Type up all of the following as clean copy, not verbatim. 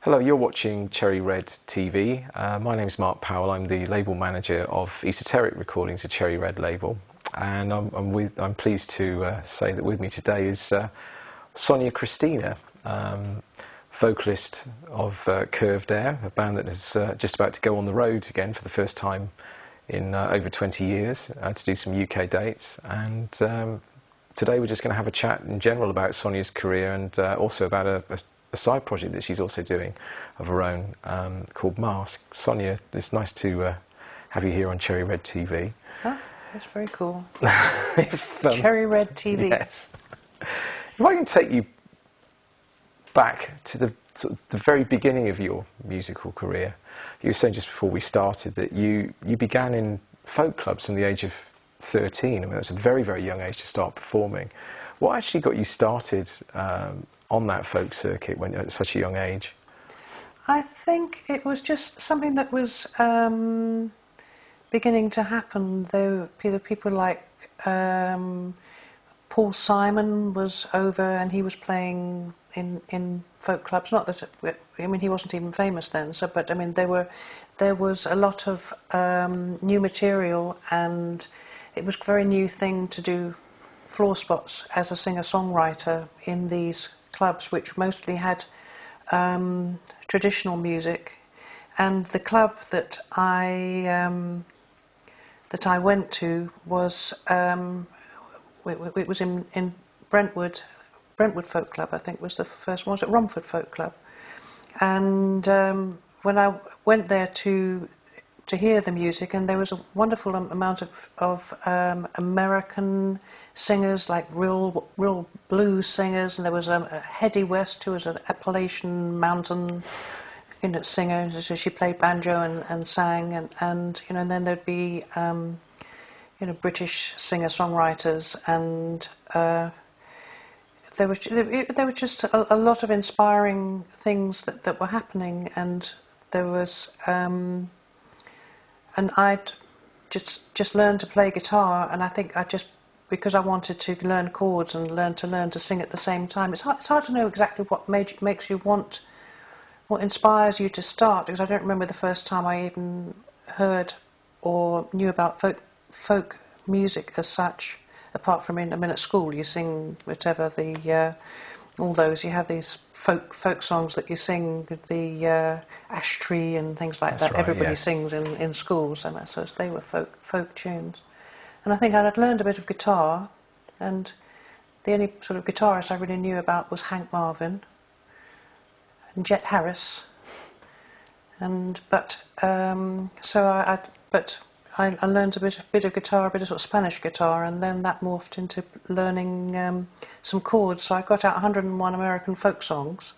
Hello, you're watching Cherry Red TV. My name is Mark Powell. I'm the label manager of Esoteric Recordings, a Cherry Red label, and I'm pleased to say that with me today is Sonja Kristina, vocalist of Curved Air, a band that is just about to go on the road again for the first time in over 20 years to do some UK dates. And today we're just going to have a chat in general about Sonja's career and also about a side project that she's also doing of her own called Mask. Sonja, it's nice to have you here on Cherry Red TV. Oh, that's very cool. Cherry Red TV. Yes. If I can take you back to the very beginning of your musical career, you were saying just before we started that you began in folk clubs from the age of 13. I mean, that was a very, very young age to start performing. What actually got you started on that folk circuit when at such a young age? I think it was just something that was beginning to happen. Though people like Paul Simon was over and he was playing in folk clubs. Not that I mean he wasn't even famous then. So, but I mean there was a lot of new material, and it was a very new thing to do floor spots as a singer-songwriter in these clubs, which mostly had traditional music. And the club that I went to was it was in Brentwood Folk Club, I think was the first one. Was it Romford Folk Club? And when I went there to hear the music, and there was a wonderful amount of American singers, like real blues singers, and there was a Hedy West, who was an Appalachian mountain singer. So she played banjo and sang, and then there'd be British singer-songwriters, and there was just a lot of inspiring things that were happening, and there was. And I'd just learned to play guitar, and I think because I wanted to learn chords and learn to sing at the same time. It's hard to know exactly what makes you want, what inspires you to start, because I don't remember the first time I even heard or knew about folk music as such, apart from at school you sing whatever all those, you have these folk songs that you sing with the ash tree and things like that. Right, everybody sings in schools, and so they were folk tunes. And I think I had learned a bit of guitar, and the only sort of guitarist I really knew about was Hank Marvin and Jet Harris. But I learned a bit of guitar, a bit of sort of Spanish guitar, and then that morphed into learning some chords. So I got out 101 American folk songs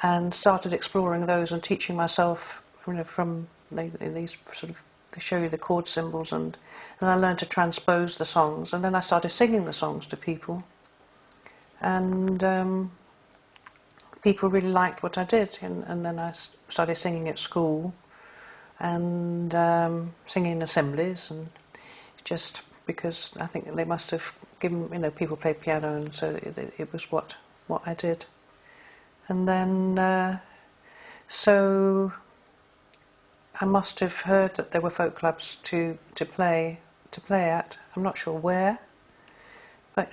and started exploring those and teaching myself, from these sort of, they show you the chord symbols, and then I learned to transpose the songs, and then I started singing the songs to people, and people really liked what I did, and then I started singing at school, and singing in assemblies, and just because I think they must have given, people play piano, and so it was what I did. And then so I must have heard that there were folk clubs to play at. I'm not sure where, but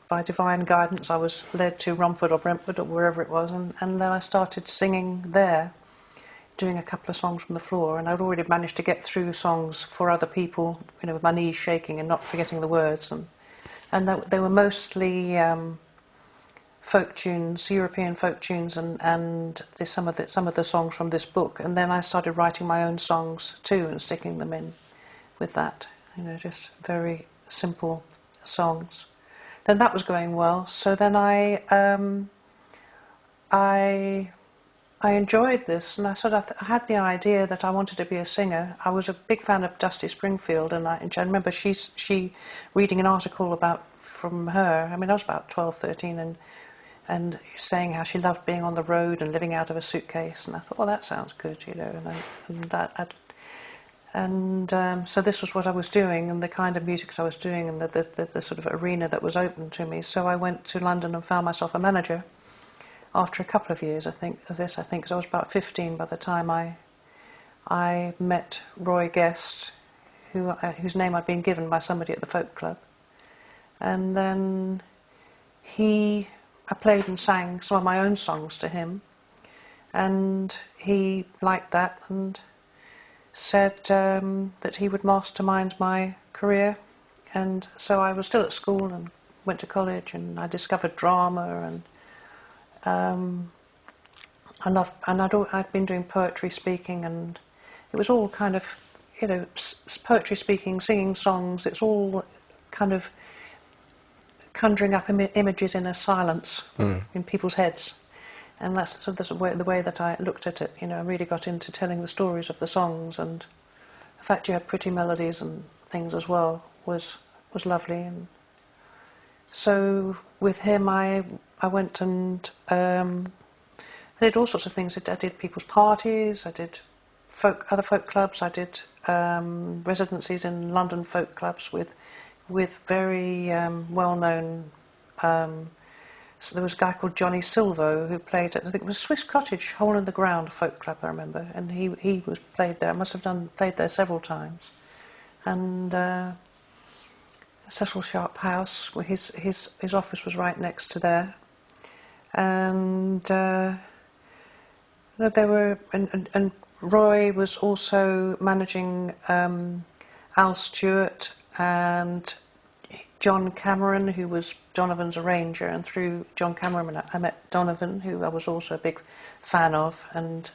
by divine guidance I was led to Romford or Brentwood or wherever it was, and then I started singing there, doing a couple of songs from the floor, and I'd already managed to get through songs for other people, with my knees shaking and not forgetting the words, and they were mostly folk tunes, European folk tunes, and some of the songs from this book. And then I started writing my own songs too and sticking them in with that, just very simple songs. Then that was going well, so then I enjoyed this, and I had the idea that I wanted to be a singer. I was a big fan of Dusty Springfield, and I remember she reading an article from her. I mean, I was about 12, 13, and saying how she loved being on the road and living out of a suitcase. And I thought, that sounds good, so this was what I was doing, and the kind of music that I was doing, and the sort of arena that was open to me. So I went to London and found myself a manager. after a couple of years, I think, of this, I think, because I was about 15 by the time I met Roy Guest, whose name I'd been given by somebody at the folk club. And then I played and sang some of my own songs to him, and he liked that and said that he would mastermind my career. And so I was still at school and went to college, and I discovered drama, and I'd been doing poetry speaking, and it was all kind of, you know, poetry speaking, singing songs. It's all kind of conjuring up images in a silence in people's heads, and that's the way that I looked at it. You know, I really got into telling the stories of the songs, and the fact you had pretty melodies and things as well was lovely. And so with him, I went and I did all sorts of things. I did people's parties, I did other folk clubs, I did residencies in London folk clubs with very well-known. So there was a guy called Johnny Silvo who played at, I think it was Swiss Cottage, Hole in the Ground folk club, I remember, and he was played there. I must have played there several times. And Cecil Sharp House, where his office was right next to there. And there were and Roy was also managing Al Stewart and John Cameron, who was Donovan's arranger, and through John Cameron I met Donovan, who I was also a big fan of, and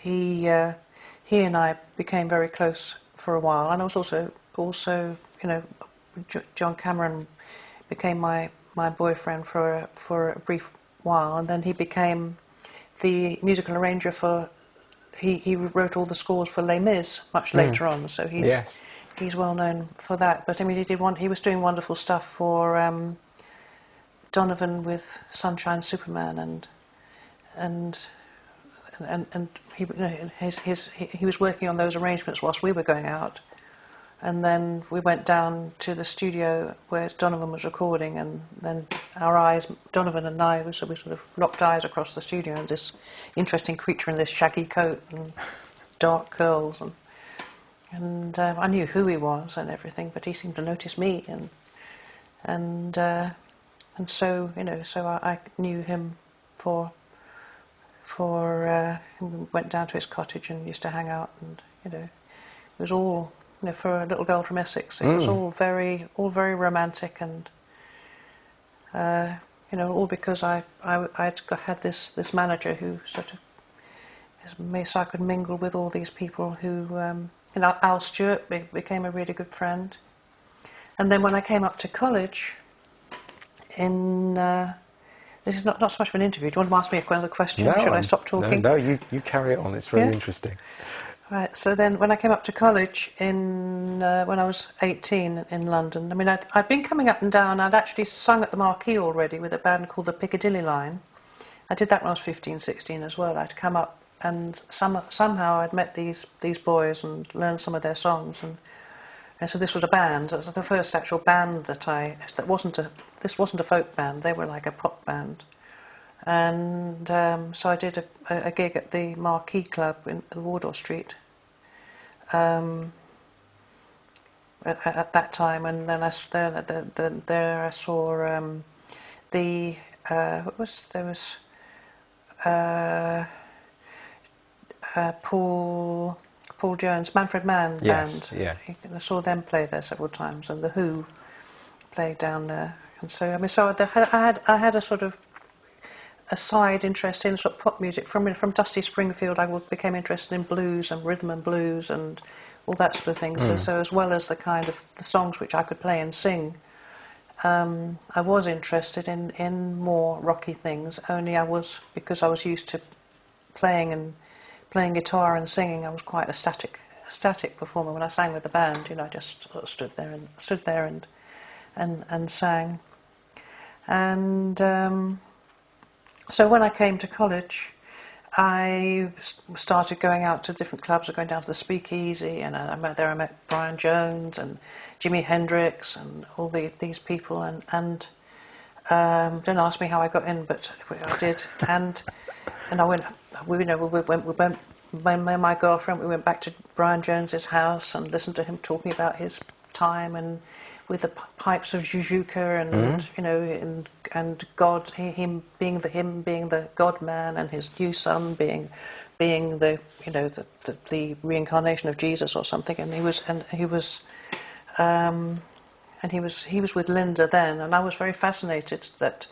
he and I became very close for a while. And I was also you know, John Cameron became my boyfriend for a brief while, and then he became the musical arranger for. He wrote all the scores for Les Mis much later on, so he's well known for that. But I mean, he was doing wonderful stuff for Donovan with Sunshine Superman, and he, you know, he was working on those arrangements whilst we were going out. And then we went down to the studio where Donovan was recording, and then our eyes, Donovan and I, we sort of locked eyes across the studio, and this interesting creature in this shaggy coat and dark curls, and I knew who he was and everything, but he seemed to notice me, and so, you know, so I knew him we went down to his cottage and used to hang out, and, you know, it was all, you know, for a little girl from Essex, it was all very romantic, and you know, all because I'd had this manager who sort of, so I could mingle with all these people who, you know, Al Stewart became a really good friend. And then when I came up to college, this is not so much of an interview. Do you want to ask me another question? No, Should I stop talking? No, you carry it on. It's very interesting. Right, so then when I came up to college when I was 18 in London, I mean, I'd been coming up and down. I'd actually sung at the Marquee already with a band called the Piccadilly Line. I did that when I was 15, 16 as well. I'd come up, and somehow I'd met these boys and learned some of their songs, and so this was a band. It was the first actual band this wasn't a folk band. They were like a pop band. And so I did a gig at the Marquee Club in Wardour Street at that time, and then I saw Paul Jones, Manfred Mann band. Yeah. I saw them play there several times, and the Who played down there. And so I mean, I had a sort of a side interest in sort of pop music. From Dusty Springfield, I became interested in blues and rhythm and blues and all that sort of thing. So as well as the kind of the songs which I could play and sing, I was interested in more rocky things. Only because I was used to playing guitar and singing, I was quite a static performer. When I sang with the band, you know, I just sort of stood there and sang. And so when I came to college, I started going out to different clubs, going down to the Speakeasy, and I met Brian Jones and Jimi Hendrix and all these people, and Don't ask me how I got in, but I did. And I went. We went. My girlfriend. We went back to Brian Jones's house and listened to him talking about his time and with the pipes of Jujuka and and God, him being the God man, and his new son being the the reincarnation of Jesus or something. And he was with Linda then, and I was very fascinated that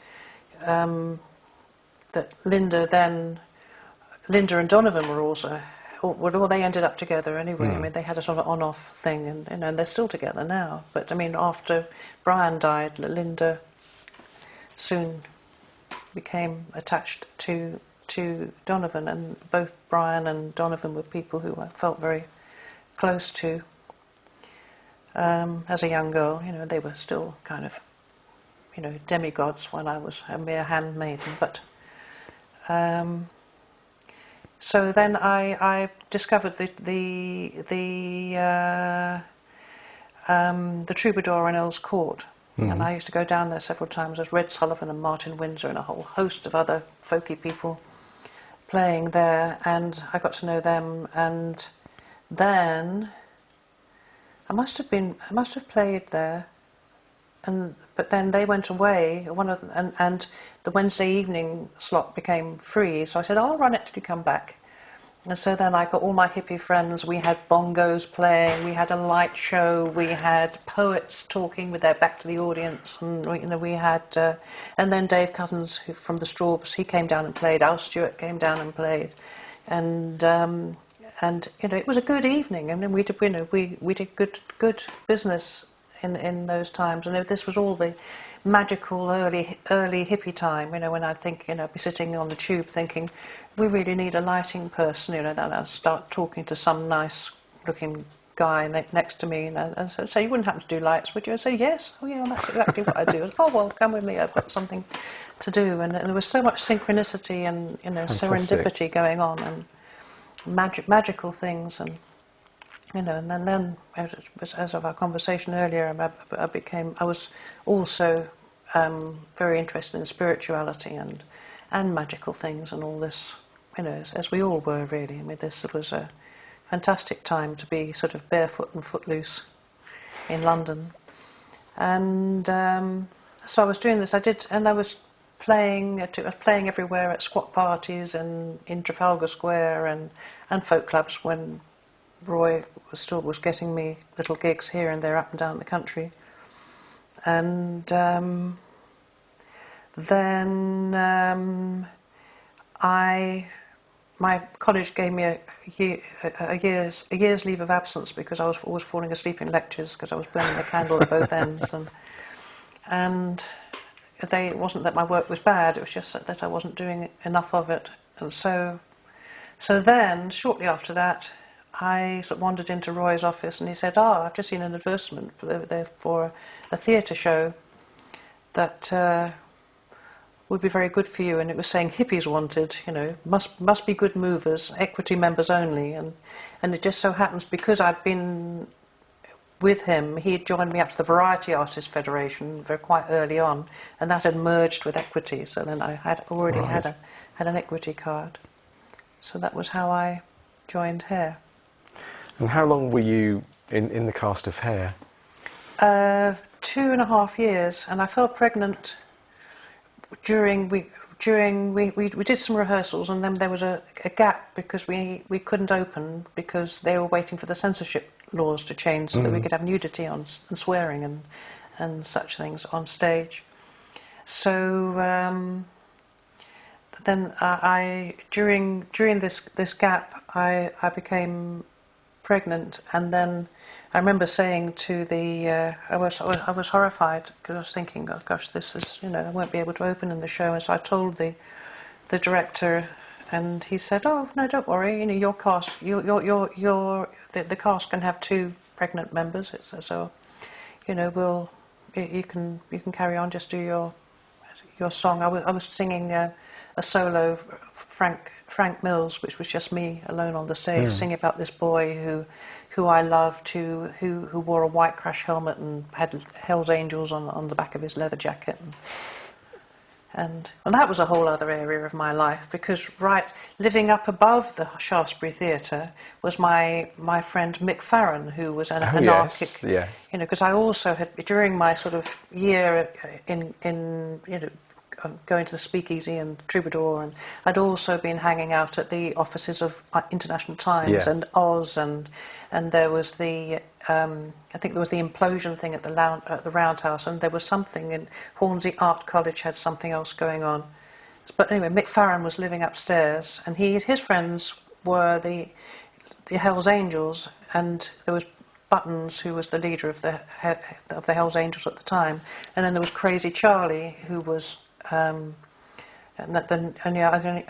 Linda and Donovan were also. Well, they ended up together anyway. I mean, they had a sort of on-off thing, and they're still together now. But I mean, after Brian died, Linda soon became attached to Donovan, and both Brian and Donovan were people who I felt very close to. As a young girl, they were still kind of, demigods when I was a mere handmaiden. But so then I discovered the Troubadour in Earl's Court, and I used to go down there several times. There's Red Sullivan and Martin Windsor and a whole host of other folky people playing there, and I got to know them. And then I must have played there, but then they went away. And the Wednesday evening slot became free, so I said, I'll run it till you come back. And so then I got all my hippie friends. We had bongos playing, we had a light show, we had poets talking with their back to the audience, and we had, and then Dave Cousins from the Strawbs, he came down and played. Al Stewart came down and played, and it was a good evening. I mean, we did good business in those times, and this was all the magical early hippie time. When I think, be sitting on the tube thinking, we really need a lighting person. Then I'd start talking to some nice-looking guy next to me, and so you wouldn't happen to do lights, would you? I'd say yes. Oh yeah, that's exactly what I do. Oh well, come with me. I've got something to do, and there was so much synchronicity and serendipity going on, and magical things, and and then as of our conversation earlier, I was also very interested in spirituality and magical things and all this, as we all were really. I mean, this was a fantastic time to be sort of barefoot and footloose in London, and so I was doing this. I was playing everywhere at squat parties and in Trafalgar Square and folk clubs when Roy was getting me little gigs here and there up and down the country. And then my college gave me a year's leave of absence because I was always falling asleep in lectures because I was burning the candle at both ends, and it wasn't that my work was bad, it was just that I wasn't doing enough of it. And so then shortly after that I sort of wandered into Roy's office, and he said, I've just seen an advertisement for a theatre show that would be very good for you, and it was saying hippies wanted, must be good movers, equity members only, and it just so happens because I'd been with him, he had joined me up to the Variety Artists Federation very quite early on, and that had merged with equity, so then I had already had an equity card. So that was how I joined Hair. And how long were you in the cast of Hair? 2.5 years, and I fell pregnant during we did some rehearsals, and then there was a gap because we couldn't open because they were waiting for the censorship laws to change so that we could have nudity and swearing and such things on stage. So then during this gap I became pregnant, and then I remember saying to I was horrified because I was thinking, oh gosh, this is, I won't be able to open in the show. And so I told the director, and he said, oh no, don't worry, your cast, the cast can have 2 pregnant members. So you can carry on, just do your song. I was singing a solo, Frank Mills, which was just me alone on the stage, singing about this boy who I loved, who wore a white crash helmet and had Hell's Angels on the back of his leather jacket. And that was a whole other area of my life, because living up above the Shaftesbury Theatre was my friend Mick Farron, who was an anarchic. Yes. You know, because I also had, during my sort of year in going to the Speakeasy and Troubadour, and I'd also been hanging out at the offices of International Times, Yes. and Oz, and there was the I think there was the implosion thing at the Roundhouse, and there was something in Hornsey Art College had something else going on. But anyway, Mick Farron was living upstairs, and his friends were the Hells Angels, and there was Buttons, who was the leader of the Hells Angels at the time, and then there was Crazy Charlie, who was the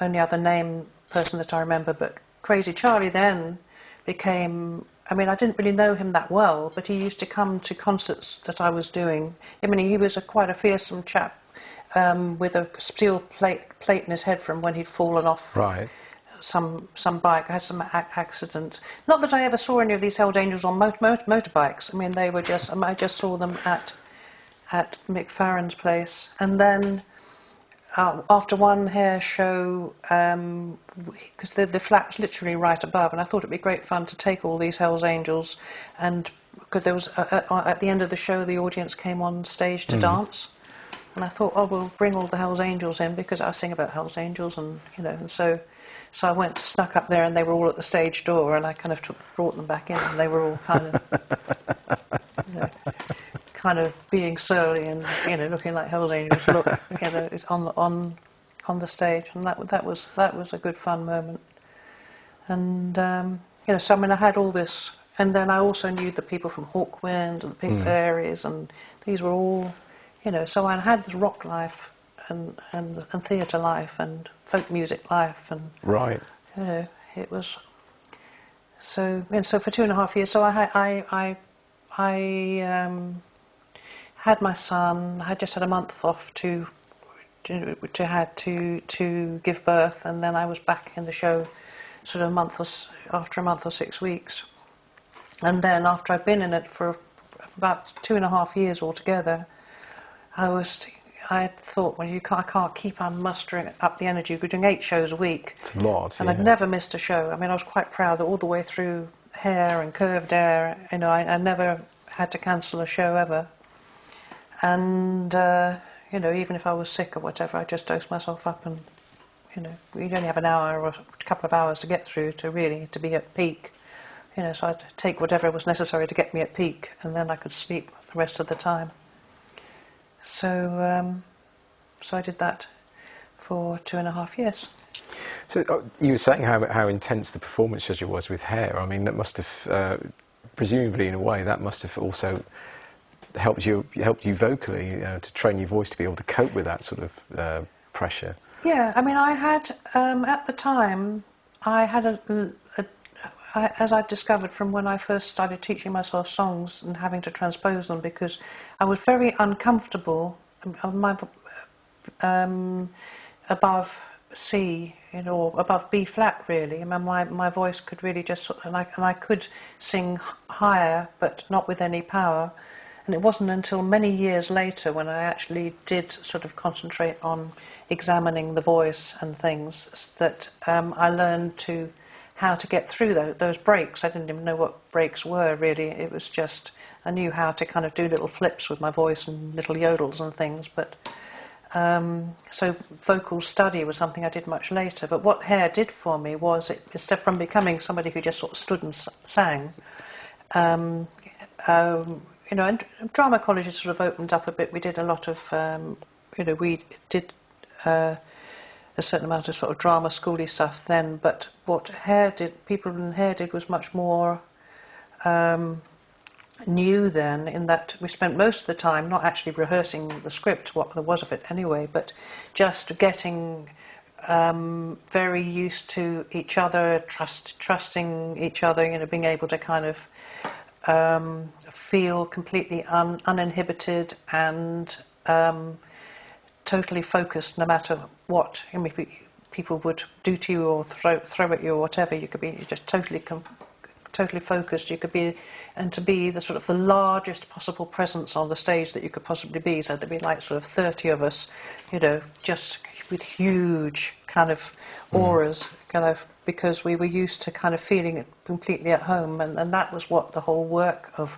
only other name person that I remember. But Crazy Charlie then became, I mean, I didn't really know him that well, but he used to come to concerts that I was doing. I mean, he was quite a fearsome chap, with a steel plate in his head from when he'd fallen off some bike. I had some accident. Not that I ever saw any of these Hells Angels on motorbikes. I mean, they were just, I just saw them at Mick Farron's place. And then after one hair show, because the flat was literally right above, and I thought it'd be great fun to take all these Hells Angels, and because there was at the end of the show, the audience came on stage to dance, and I thought, oh, we'll bring all the Hells Angels in, because I sing about Hells Angels, and you know, and so I snuck up there, and they were all at the stage door, and I kind of brought them back in, and they were all kind of, you know, kind of being surly and, you know, looking like Hells Angels look, you know, on the stage, and that was a good fun moment. And you know, so I mean, I had all this, and then I also knew the people from Hawkwind and the Pink Fairies, and these were all, you know, so I had this rock life and theatre life and folk music life, and you know, it was so. And so for 2.5 years, so I had my son. I had just had a month off to give birth, and then I was back in the show sort of after a month or 6 weeks. And then after I'd been in it for about 2.5 years altogether, I thought, well, I can't keep on mustering up the energy. We're doing 8 shows a week. It's a lot. And I'd never missed a show. I mean, I was quite proud that all the way through Hair and Curved Air, you know, I never had to cancel a show ever. And, you know, even if I was sick or whatever, I just dosed myself up, and, you know, you'd only have an hour or a couple of hours to get through to be at peak. You know, so I'd take whatever was necessary to get me at peak, and then I could sleep the rest of the time. So, so I did that for 2.5 years. So you were saying how intense the performance schedule was with Hair. I mean, that must have, presumably in a way, that must have also helped you vocally to train your voice to be able to cope with that sort of pressure. Yeah, I mean, I had at the time, I had as I discovered from when I first started teaching myself songs and having to transpose them, because I was very uncomfortable above C, you know, or above B flat, really. I mean, my voice could really just, and I could sing higher, but not with any power. And it wasn't until many years later, when I actually did sort of concentrate on examining the voice and things, that I learned how to get through those breaks. I didn't even know what breaks were, really. It was just, I knew how to kind of do little flips with my voice and little yodels and things. But so vocal study was something I did much later. But what Hair did for me was, instead from becoming somebody who just sort of stood and sang, you know, and drama colleges sort of opened up a bit. We did a lot of, you know, we did a certain amount of sort of drama schooly stuff then, but what people in Hair did was much more new then, in that we spent most of the time not actually rehearsing the script, what there was of it anyway, but just getting very used to each other, trusting each other, you know, being able to kind of feel completely uninhibited and totally focused, no matter what people would do to you or throw at you or whatever. You could be just totally totally focused. You could be, and to be the sort of the largest possible presence on the stage that you could possibly be. So there'd be like sort of 30 of us, you know, just with huge kind of auras, kind of, because we were used to kind of feeling it completely at home, and that was what the whole work of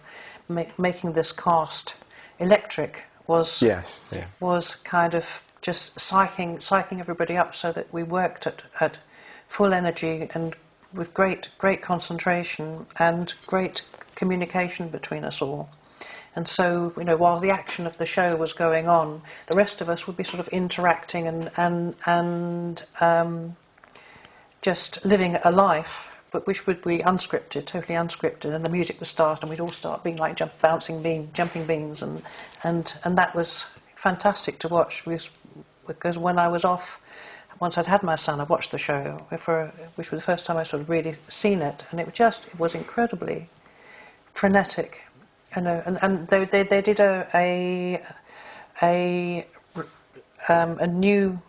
making this cast electric was. Yes, yeah. Was kind of just psyching everybody up so that we worked at full energy and with great concentration and great communication between us all. And so, you know, while the action of the show was going on, the rest of us would be sort of interacting and just living a life, but which would be unscripted, totally unscripted, and the music would start, and we'd all start being like jumping beans, and that was fantastic to watch, because when I was off, once I'd had my son, I watched the show, which was the first time I sort of really seen it, and it was incredibly frenetic, you know, and they did a new.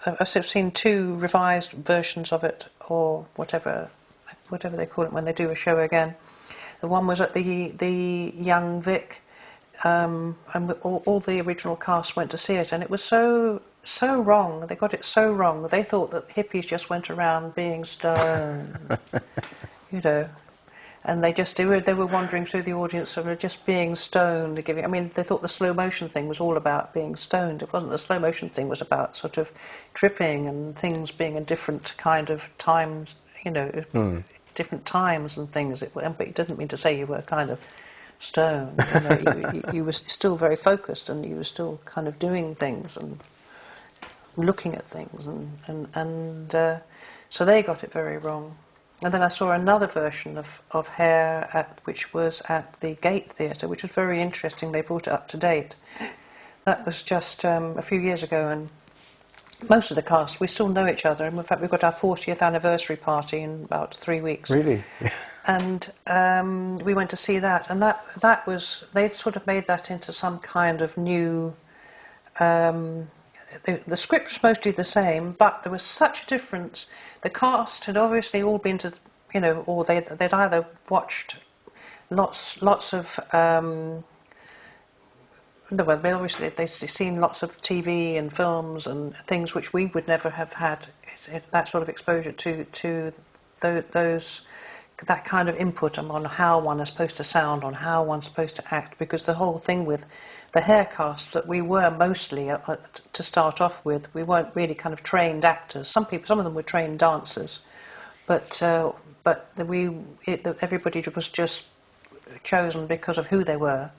I've seen 2 revised versions of it, or whatever they call it when they do a show again. The one was at the Young Vic, and all the original cast went to see it, and it was so wrong. They got it so wrong. They thought that hippies just went around being stoned, you know. And they were wandering through the audience and just being stoned. I mean, they thought the slow motion thing was all about being stoned. It wasn't. The slow motion thing was about sort of tripping and things being in different kind of times, you know, different times and things. But it doesn't mean to say you were kind of stoned. You know, you were still very focused, and you were still kind of doing things and looking at things, and so they got it very wrong. And then I saw another version of Hair, which was at the Gate Theatre, which was very interesting. They brought it up to date. That was just a few years ago, and most of the cast, we still know each other. And in fact, we've got our 40th anniversary party in about 3 weeks. Really? And we went to see that, and that was, they'd sort of made that into some kind of new... The script was mostly the same, but there was such a difference. The cast had obviously all been to, you know, or they'd either watched lots of. They'd seen lots of TV and films and things which we would never have had that sort of exposure to those. That kind of input on how one is supposed to sound, on how one's supposed to act, because the whole thing with the Hair cast that we were mostly, to start off with, we weren't really kind of trained actors. Some of them were trained dancers, but everybody was just chosen because of who they were.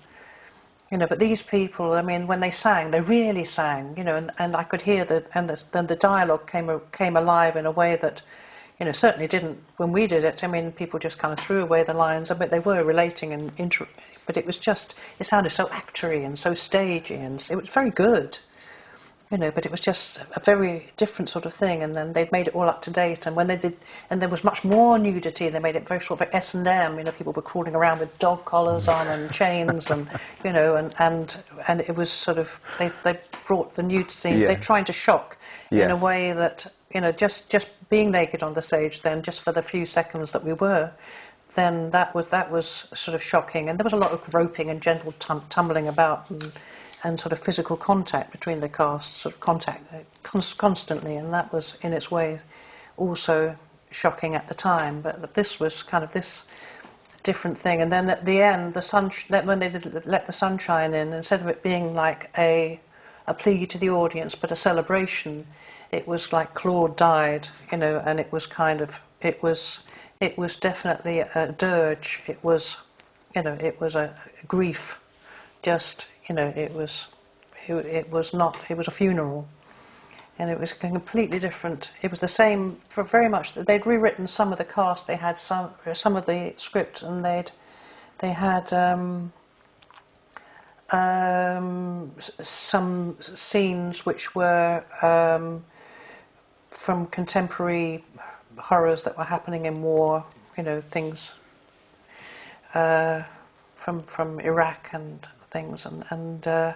You know, but these people, I mean, when they sang, they really sang, you know, and I could hear the dialogue came alive in a way that, you know, certainly didn't when we did it. I mean, people just kind of threw away the lines. I bet they were relating but it was just, it sounded so actory and so stagey, and it was very good, you know, but it was just a very different sort of thing. And then they'd made it all up to date, and when they did, and there was much more nudity, they made it very sort of S&M, you know, people were crawling around with dog collars on and chains, and, you know, and it was sort of, they brought the nudity scene, they're trying to shock in a way that, you know, just being naked on the stage then, just for the few seconds that we were, then that was sort of shocking. And there was a lot of groping and gentle tumbling about and sort of physical contact between the cast, sort of contact constantly, and that was in its way also shocking at the time. But this was kind of this different thing. And then at the end, when they did Let the Sunshine In, instead of it being like a plea to the audience but a celebration, it was like Claude died, you know, and it was kind of, it was definitely a dirge. It was, you know, it was a grief. Just, you know, it was a funeral, and it was completely different. It was the same for very much. They'd rewritten some of the cast. They had some of the script, and they had some scenes which were from contemporary horrors that were happening in war, you know, things from Iraq and things, and so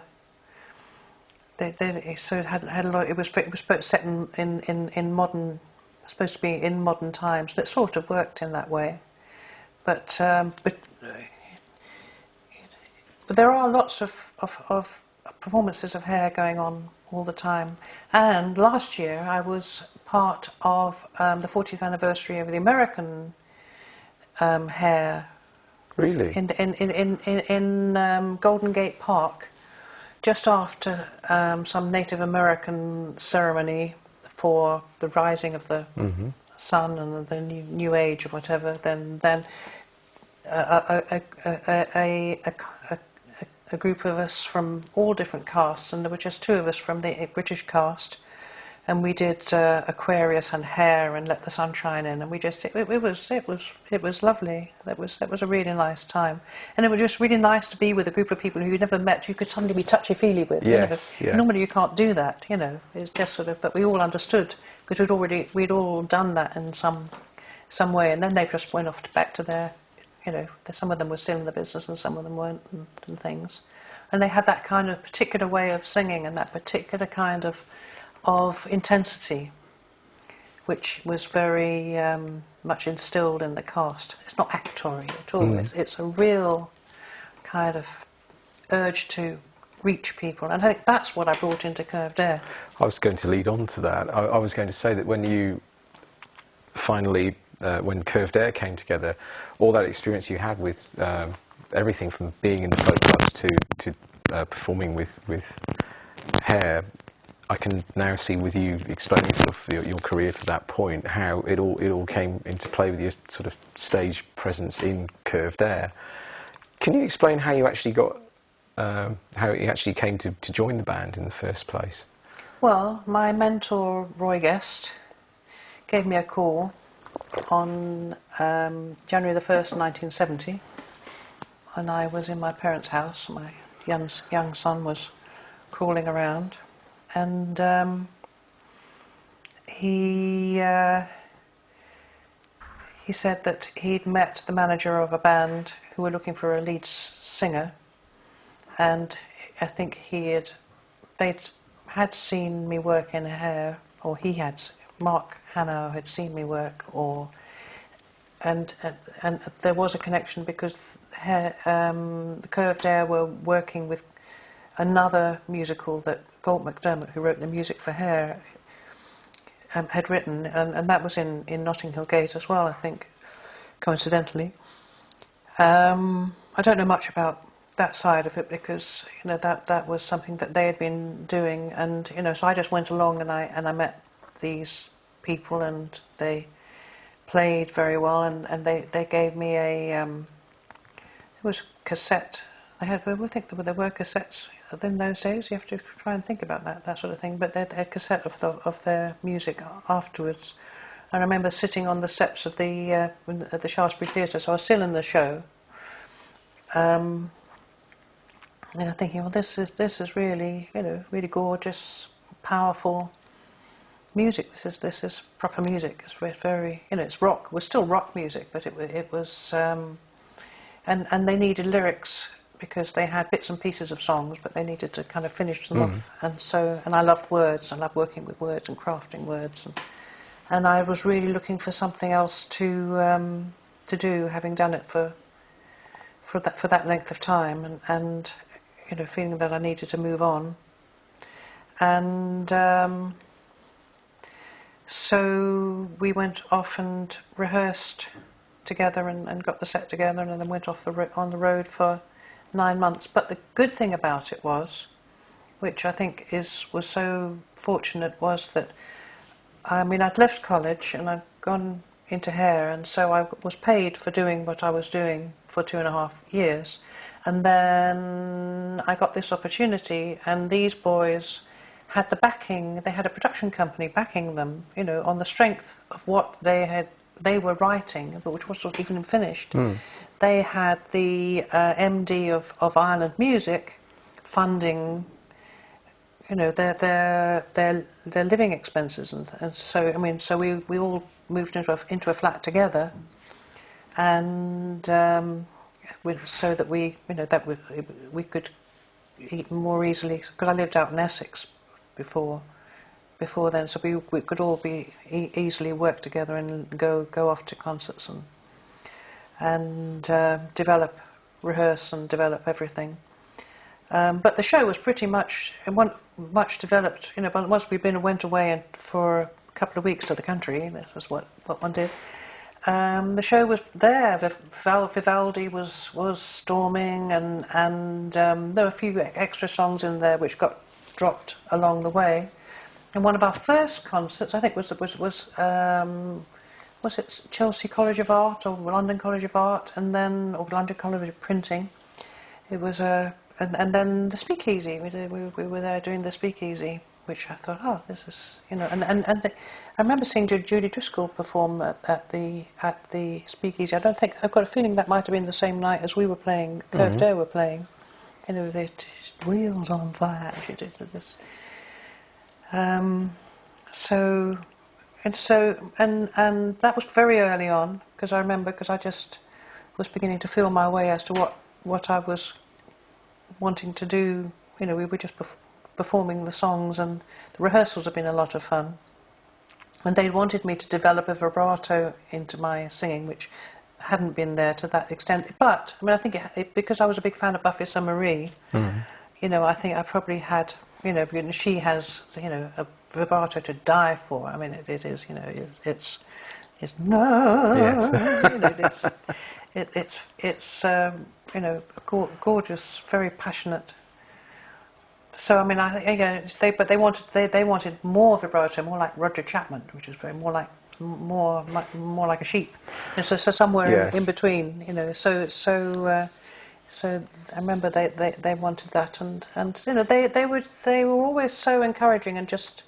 it had a lot. It was set in modern, supposed to be in modern times, and it sort of worked in that way. but there are lots of performances of hair going on all the time. And last year I was part of the 40th anniversary of the American hair. Really? In Golden Gate Park, just after some Native American ceremony for the rising of the sun and the new age or whatever. Then a group of us from all different casts, and there were just two of us from the British cast, and we did Aquarius and hair and Let the Sun Shine In, and we just it was lovely. That was a really nice time, and it was just really nice to be with a group of people who you never met, you could suddenly be touchy-feely with. Yes, you know? yeah. Normally you can't do that, you know. It's just sort of, but we all understood because we'd all done that in some way, and then they just went off back to their, you know, some of them were still in the business and some of them weren't, and things, and they had that kind of particular way of singing and that particular kind of intensity, which was very much instilled in the cast. It's not actory at all. It's a real kind of urge to reach people, and I think that's what I brought into Curved Air. I was going to lead on to that. I was going to say that when you finally, when Curved Air came together, all that experience you had with everything from being in the folk clubs to performing with hair, I can now see with you explaining sort of your career to that point, how it all came into play with your sort of stage presence in Curved Air. Can you explain how you actually got, how you actually came to join the band in the first place? Well, my mentor Roy Guest gave me a call on January the 1st, 1970, and I was in my parents' house. My young son was crawling around, and he said that he'd met the manager of a band who were looking for a lead singer, and I think they'd seen me work in hair, or Mark Hanau had seen me work, and there was a connection because the Curved Air were working with another musical that Galt MacDermot, who wrote the music for Hair, had written, and that was in Notting Hill Gate as well, I think, coincidentally. I don't know much about that side of it because, you know, that was something that they had been doing, and, you know, so I just went along and I met these people, and they played very well, and they gave me it was cassette. I think there were cassettes in those days. You have to try and think about that sort of thing. But they had a cassette of their music afterwards. I remember sitting on the steps of at the Shaftesbury Theatre, so I was still in the show. And I'm thinking, well, this is really, you know, really gorgeous, powerful music. This is proper music. It's very, you know, it's rock. It was still rock music, but it was, and they needed lyrics because they had bits and pieces of songs, but they needed to kind of finish them off. And I loved words. I loved working with words and crafting words, and I was really looking for something else to do, having done it for that length of time, and you know, feeling that I needed to move on. And so we went off and rehearsed together and got the set together, and then went off on the road for 9 months. But the good thing about it was, which I think was so fortunate, was that I'd left college and I'd gone into hair, and so I was paid for doing what I was doing for 2.5 years, and then I got this opportunity, and these boys had the backing. They had a production company backing them, you know, on the strength of what they were writing, but which wasn't even finished. They had the MD of Ireland Music funding, you know, their living expenses, and so so we all moved into a flat together, and so that we, you know, we could eat more easily, because I lived out in Essex before then, so we could all be easily work together and go off to concerts, and rehearse and develop everything. But the show was pretty much developed. You know, once we went away for a couple of weeks to the country. That was what one did. The show was there. Vivaldi was storming, and there were a few extra songs in there which got dropped along the way. And one of our first concerts, I think, was it Chelsea College of Art or London College of Art, or London College of Printing. It was and then the Speakeasy. We were there doing the Speakeasy, which I thought, oh, this is, you know, I remember seeing Judy Driscoll perform at the Speakeasy. I've got a feeling that might have been the same night as we were playing, Curved Air were playing. You know, the Wheels on Fire. She did this. And that was very early on, because I remember, because I just was beginning to feel my way as to what I was wanting to do. You know, we were just performing the songs, and the rehearsals have been a lot of fun. And they wanted me to develop a vibrato into my singing, which hadn't been there to that extent. But, I mean, I think because I was a big fan of Buffy Sainte-Marie, you know, I think I probably had, you know, she has, you know, a vibrato to die for. I mean, it is, you know, it's no, yes. You know, it's you know, gorgeous, very passionate. So I mean, they wanted more vibrato, more like Roger Chapman, which is more like a sheep. And so somewhere yes. in between, you know. So I remember they wanted that, and you know, they were always so encouraging, and just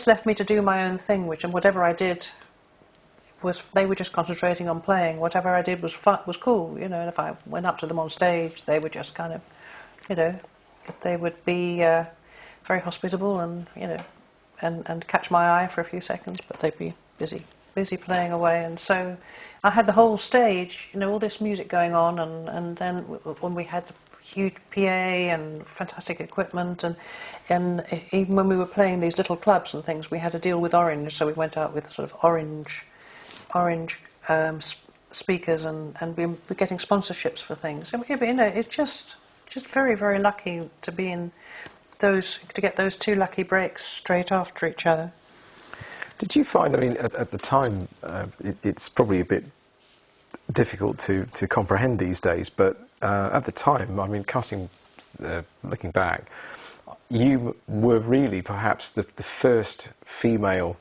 left me to do my own thing, and whatever I did they were just concentrating on playing. Whatever I did was cool, you know. And if I went up to them on stage, they would just kind of, you know, they would be very hospitable, and you know, and catch my eye for a few seconds, but they'd be busy playing away. And so I had the whole stage, you know, all this music going on, and then when we had the huge PA and fantastic equipment, and even when we were playing these little clubs and things, we had to deal with Orange, so we went out with sort of orange speakers, and we were getting sponsorships for things. So, you know, it's just very, very lucky to be in to get those two lucky breaks straight after each other. Did you find, I mean, at the time, it's probably a bit difficult to comprehend these days, but at the time, I mean, looking back, you were really perhaps the first female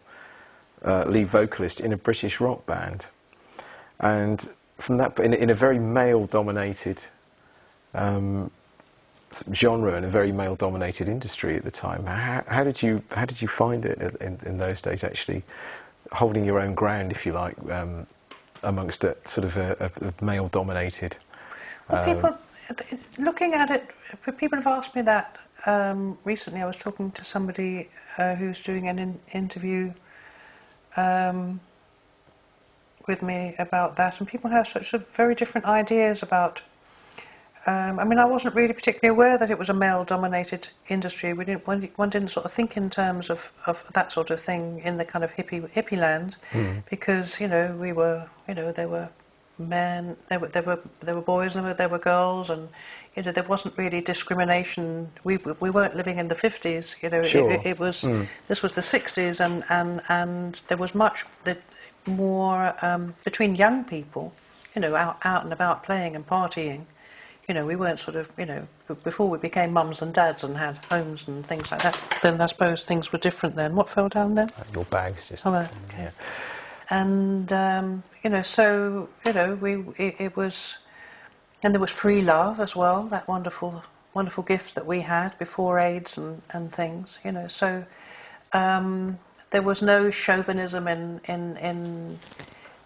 lead vocalist in a British rock band, and from that, in a very male-dominated genre and a very male-dominated industry at the time. How did you find it in those days? Actually, holding your own ground, if you like, amongst a sort of a male-dominated. Well, people looking at it, people have asked me that recently. I was talking to somebody who's doing an interview with me about that, and people have such very different ideas about. I mean, I wasn't really particularly aware that it was a male-dominated industry. One didn't sort of think in terms of that sort of thing in the kind of hippie land, because, you know, we were, you know, there were men, there were boys, and there were girls, and, you know, there wasn't really discrimination. We weren't living in the 50s, you know. Sure. It was this was the 60s, and there was much more between young people, you know, out and about playing and partying. You know, we weren't sort of, you know, before we became mums and dads and had homes and things like that, then I suppose things were different then. What fell down there? Your bags just... Oh, okay. Yeah. And, you know, so, you know, it was... And there was free love as well, that wonderful gift that we had before AIDS and things, you know. So there was no chauvinism in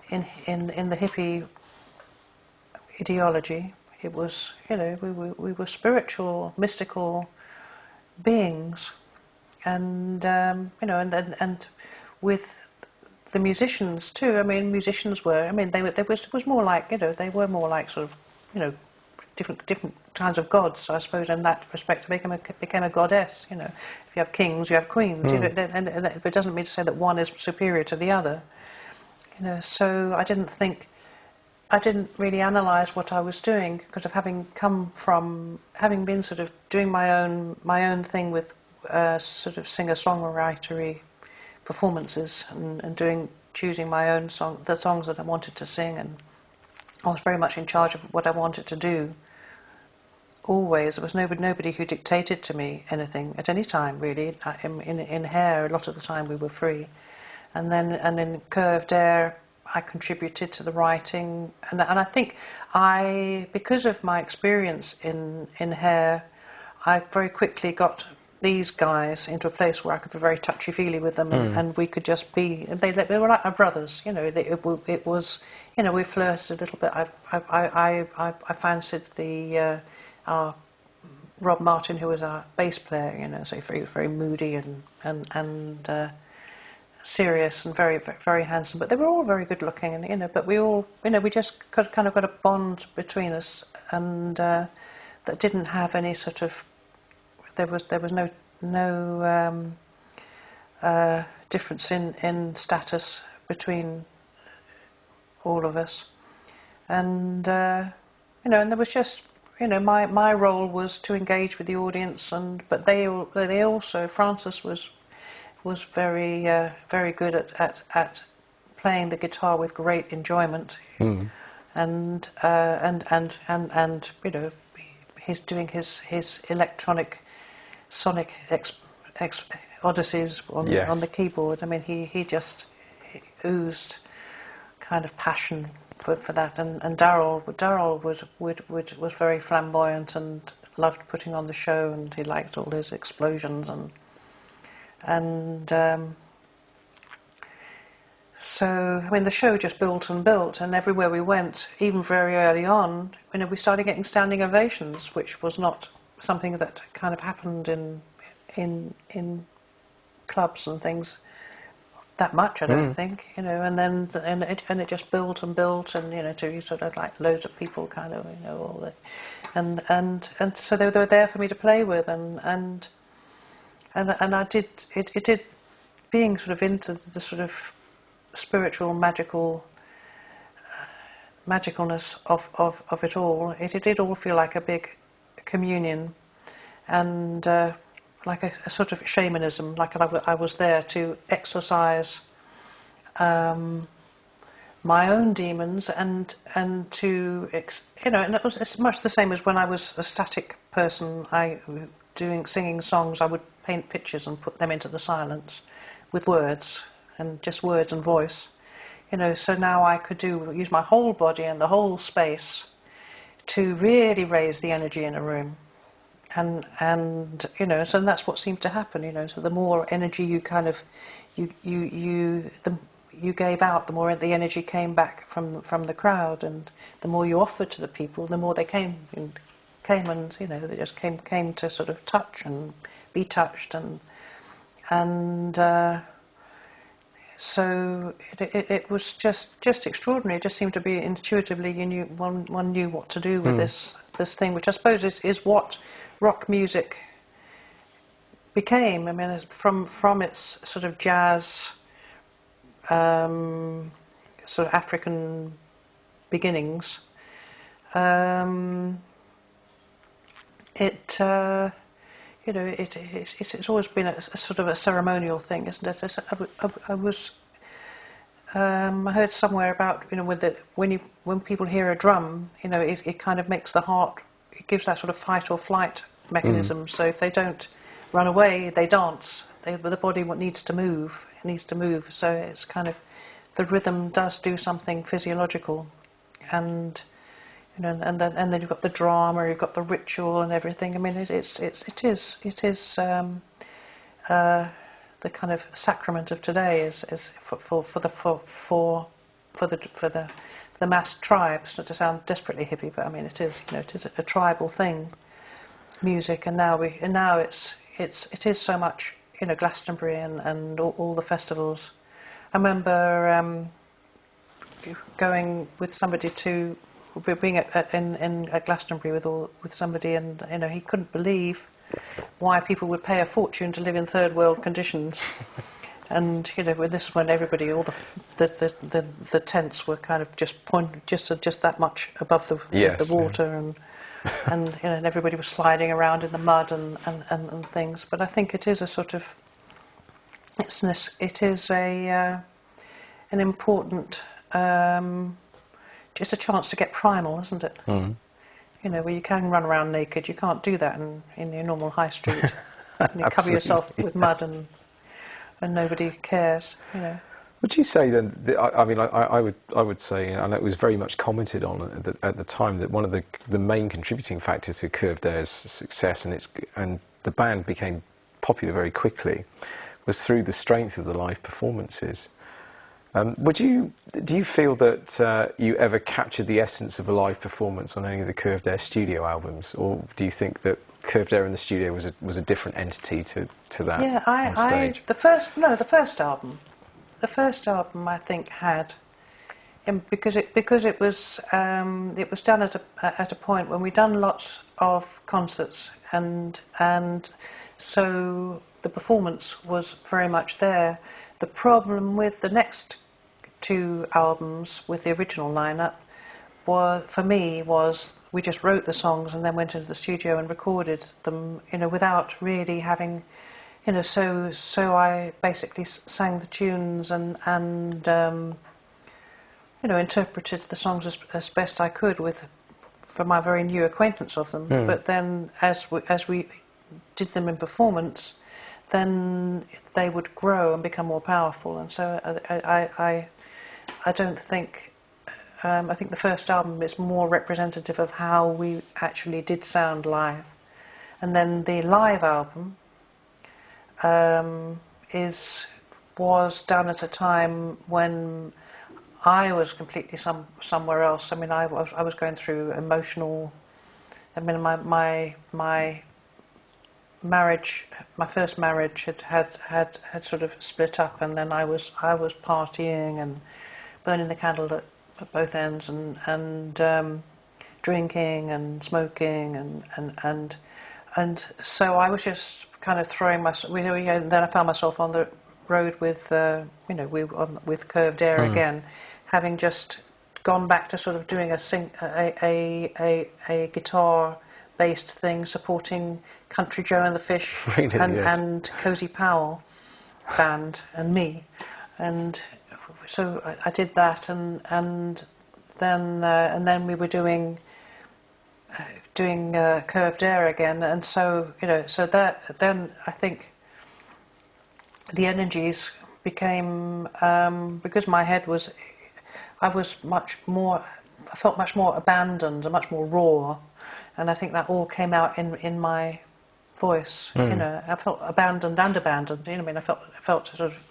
the hippie ideology. It was, you know, we were spiritual, mystical beings, and you know, and with the musicians too. I mean, musicians were. I mean, it was more like, you know, they were more like sort of, you know, different kinds of gods, I suppose. In that respect, became a goddess. You know, if you have kings, you have queens. You know, and it doesn't mean to say that one is superior to the other. You know, so I didn't think. I didn't really analyse what I was doing, because of having been sort of doing my own thing with sort of singer-songwritery performances, and choosing my own the songs that I wanted to sing, and I was very much in charge of what I wanted to do. Always, there was nobody who dictated to me anything at any time, really. In Hair, a lot of the time we were free, and in Curved Air, I contributed to the writing, and I think because of my experience in Hair, I very quickly got these guys into a place where I could be very touchy-feely with them, and we could just be. They were like my brothers, you know. It was, you know, we flirted a little bit. I fancied our Rob Martin, who was our bass player, you know, so very moody and serious and very, very handsome. But they were all very good looking, and you know. But we all, you know, we just kind of got a bond between us, and that didn't have any sort of. There was no difference in status between all of us, and you know, and there was just, you know, my role was to engage with the audience, but they also, Francis was very good at playing the guitar with great enjoyment, and you know, he's doing his electronic sonic odysseys on the keyboard. I mean, he just oozed kind of passion for that, and Darryl was very flamboyant and loved putting on the show, and he liked all his explosions and so I mean the show just built and built, and everywhere we went, even very early on, you know, we started getting standing ovations, which was not something that kind of happened in clubs and things that much, I don't think, you know. And then it just built and built, and you know, to sort of like loads of people kind of, you know, all that, and so they were there for me to play with, and I did it did, being sort of into the sort of spiritual magicalness of it all. It did all feel like a big communion, and like a sort of shamanism, like I was there to exorcise my own demons, and to you know, and it's much the same as when I was a static person. Singing songs, I would paint pictures and put them into the silence with words, and just words and voice, you know. So now I could use my whole body and the whole space to really raise the energy in a room. And you know, so that's what seemed to happen, you know. So the more energy you kind of you gave out, the more the energy came back from the crowd, and the more you offered to the people, the more they came and you know, they just came to sort of touch and be touched, and so it was just extraordinary. It just seemed to be intuitively, one knew what to do with this thing, which I suppose is what rock music became. I mean, from its sort of jazz, sort of African beginnings, you know, it's always been a sort of a ceremonial thing, isn't it? I heard somewhere about, you know, when people hear a drum, you know, it kind of makes the heart, it gives that sort of fight or flight mechanism. So if they don't run away, they dance. The body needs to move. It needs to move. So it's kind of, the rhythm does do something physiological, and you know, and then you've got the drama, you've got the ritual and everything. I mean, it is the kind of sacrament of today is for the mass tribes. Not to sound desperately hippie, but I mean it is, you know, it is a tribal thing, music. And now it is so much, you know, Glastonbury and all the festivals. I remember going with somebody to. Being at Glastonbury with somebody, and you know, he couldn't believe why people would pay a fortune to live in third world conditions, And with this one, everybody, all the tents were kind of just just that much above the water, and and everybody was sliding around in the mud and things. But I think it is a sort of it is an important just a chance to get primal, isn't it? Mm. Where you can run around naked. You can't do that in your normal high street. You cover yourself with mud and nobody cares. Would you say then? I would say, and it was very much commented on at the time, that one of the main contributing factors to Curved Air's success and the band became popular very quickly was through the strength of the live performances. Do you feel that you ever captured the essence of a live performance on any of the Curved Air studio albums, or do you think that Curved Air in the studio was a different entity to that on stage? The first album I think had, because it was done at a point when we'd done lots of concerts and so the performance was very much there. The problem with the next two albums with the original lineup for me was we just wrote the songs and then went into the studio and recorded them, without really having, so I basically sang the tunes and interpreted the songs as best I could for my very new acquaintance of them. Mm. But then as we did them in performance, then they would grow and become more powerful. And so I don't think. I think the first album is more representative of how we actually did sound live, and then the live album was done at a time when I was completely somewhere else. I mean, I was going through emotional. I mean, my marriage, my first marriage had sort of split up, and then I was partying and burning the candle at both ends, and drinking and smoking and so I was just kind of throwing myself. And then I found myself on the road with with Curved Air again, having just gone back to sort of doing a guitar-based thing, supporting Country Joe and the Fish Really, and Cozy Powell band and me, and so I did that, and then we were doing Curved Air again, and so that then I think the energies became because my head I felt much more abandoned and much more raw, and I think that all came out in my voice. I felt abandoned. I mean, I felt sort of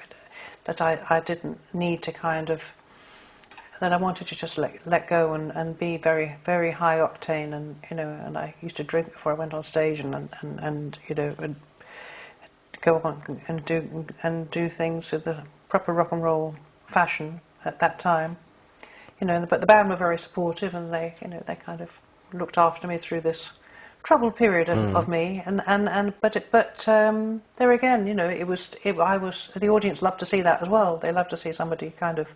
that I didn't need to kind of, that I wanted to just let go and be very, very high octane, and I used to drink before I went on stage and go on and do things in the proper rock and roll fashion at that time, but the band were very supportive, and they kind of looked after me through this troubled period of me, but there again, the audience loved to see that as well. They loved to see somebody kind of,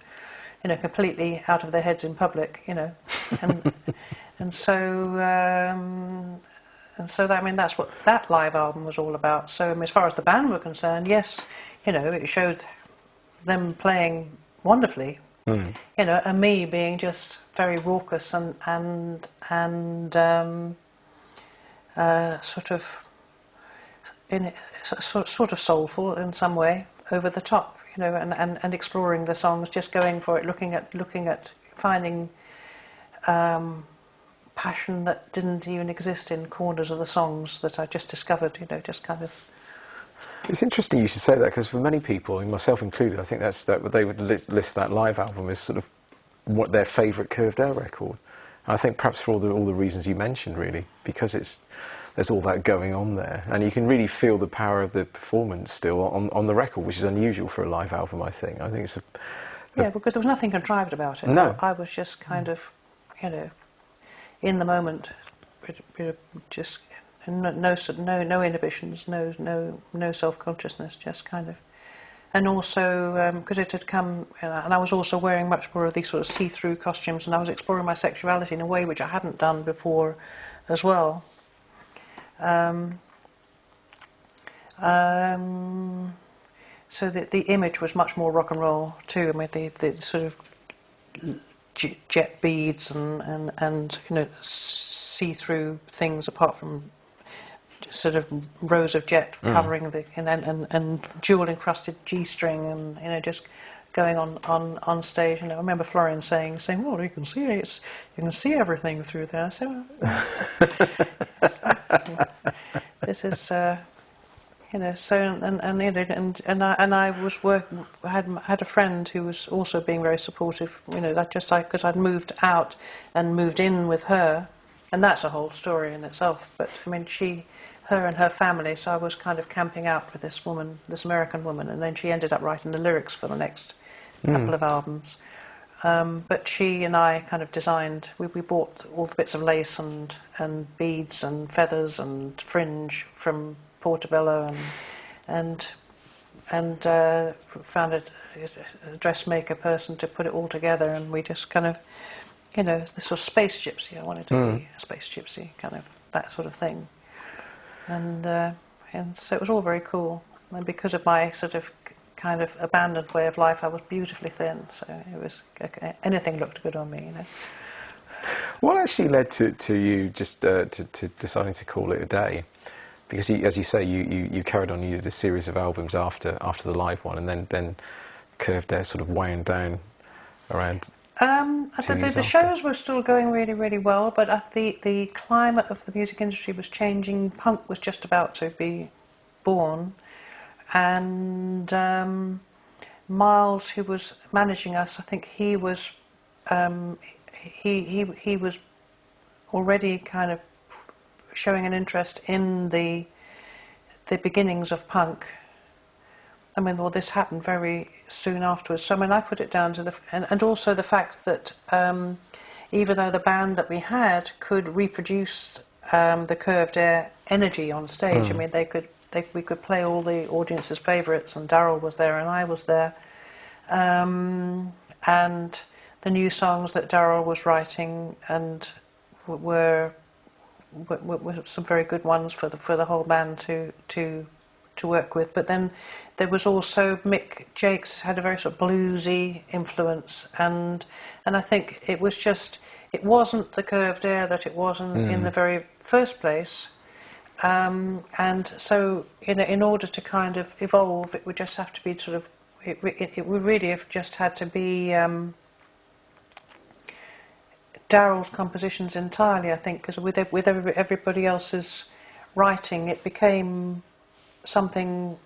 completely out of their heads in public, and so that, I mean, that's what that live album was all about. So as far as the band were concerned, yes, it showed them playing wonderfully, and me being just very raucous and sort of soulful in some way, over the top, and exploring the songs, just going for it, looking at finding passion that didn't even exist in corners of the songs that I just discovered, just kind of. It's interesting you should say that, because for many people, and myself included, I think that they would list that live album as sort of what their favourite Curved Air record. And I think perhaps for all the reasons you mentioned, really, because there's all that going on there, and you can really feel the power of the performance still on the record, which is unusual for a live album. I think it's because there was nothing contrived about it. No. I was just kind of, in the moment, just no inhibitions, no self-consciousness, just kind of, and also because it had come, and I was also wearing much more of these sort of see-through costumes, and I was exploring my sexuality in a way which I hadn't done before as well. So the image was much more rock and roll too. I mean, the sort of jet beads and you know, see-through things apart from sort of rows of jet covering the and jewel encrusted G-string, and you know, just going on stage. And I remember Florian saying, "Well, you can see everything through there." So this is. You know, so and I was had a friend who was also being very supportive. You know, that just because I'd moved out and moved in with her, and that's a whole story in itself. But I mean, her and her family. So I was kind of camping out with this woman, this American woman, and then she ended up writing the lyrics for the next couple of albums. But she and I kind of designed. We bought all the bits of lace and beads and feathers and fringe from Portobello and found a dressmaker person to put it all together, and we just kind of, you know, this sort of space gypsy. I wanted to be a space gypsy, kind of that sort of thing, and so it was all very cool. And because of my sort of kind of abandoned way of life, I was beautifully thin, so it was anything looked good on me, you know. What actually led to you just to deciding to call it a day? Because as you say, you carried on. You did a series of albums after the live one, and then Curved Air sort of wound down around. The shows were still going really, really well, but the climate of the music industry was changing. Punk was just about to be born, and Miles, who was managing us, I think he was he was already kind of showing an interest in the beginnings of punk. I mean, well, this happened very soon afterwards. So, I mean, I put it down to and also the fact that even though the band that we had could reproduce the Curved Air energy on stage, I mean, we could play all the audience's favourites, and Darryl was there and I was there, and the new songs that Darryl was writing and were some very good ones for the whole band to work with. But then there was also Mick Jakes had a very sort of bluesy influence, and I think it wasn't the Curved Air that it was in the very first place, and so in order to kind of evolve, it would just have to be sort of it would really have just had to be Darryl's compositions entirely, I think, because with everybody else's writing, it became something.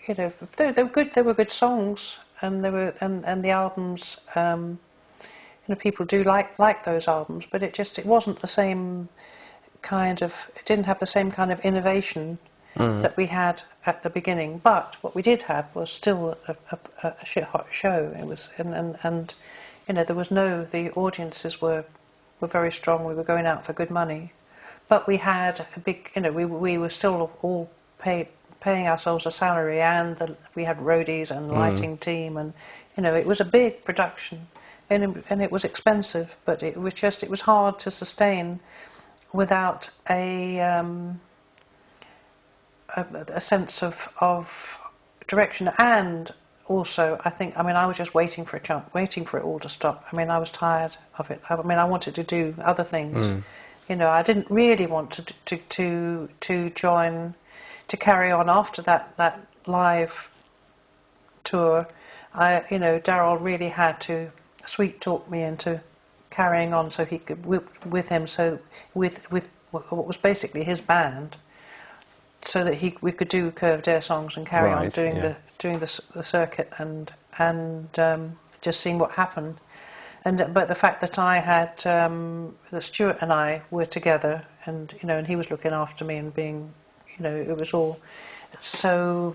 You know, they were good. They were good songs, and they were and the albums. You know, people do like those albums, but it wasn't the same kind of. It didn't have the same kind of innovation that we had at the beginning. But what we did have was still a shit hot show. It was and you know, there was the audiences were very strong. We were going out for good money, but we had a big, you know, we were still all paying ourselves a salary, and we had roadies and lighting team, and you know, it was a big production, and it was expensive, but it was hard to sustain without a sense of direction. And also, I mean, I was just waiting for it all to stop. I mean, I was tired of it. I mean, I wanted to do other things. You know, I didn't really want to join, to carry on after that live tour. You know, Darryl really had to sweet talk me into carrying on, so he could with him. So with what was basically his band, so that we could do Curved Air songs and carry on doing the circuit and just seeing what happened. But the fact that I had that Stewart and I were together, and you know, and he was looking after me and being, you know, it was all so.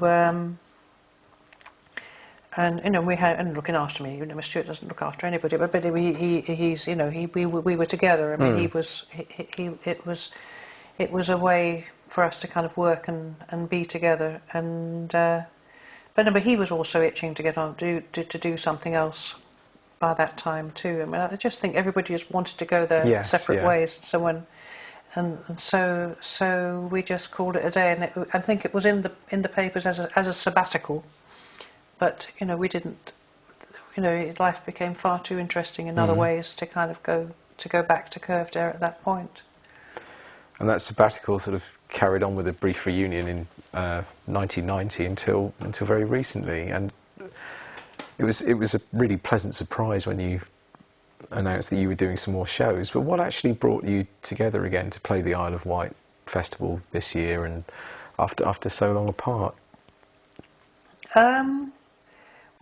And you know, and looking after me. You know, Stewart doesn't look after anybody, but he's, you know, we were together. I mean, it was a way for us to kind of work and be together, and but but he was also itching to get on to do something else by that time too. I mean, I just think everybody just wanted to go their Yes, separate yeah. ways. So so we just called it a day, and I think it was in the papers as a sabbatical. But we didn't. Life became far too interesting in other ways to kind of go back to curved air at that point. And that sabbatical sort of carried on with a brief reunion in 1990 until very recently, and it was a really pleasant surprise when you announced that you were doing some more shows. But what actually brought you together again to play the Isle of Wight festival this year, and after so long apart? Well,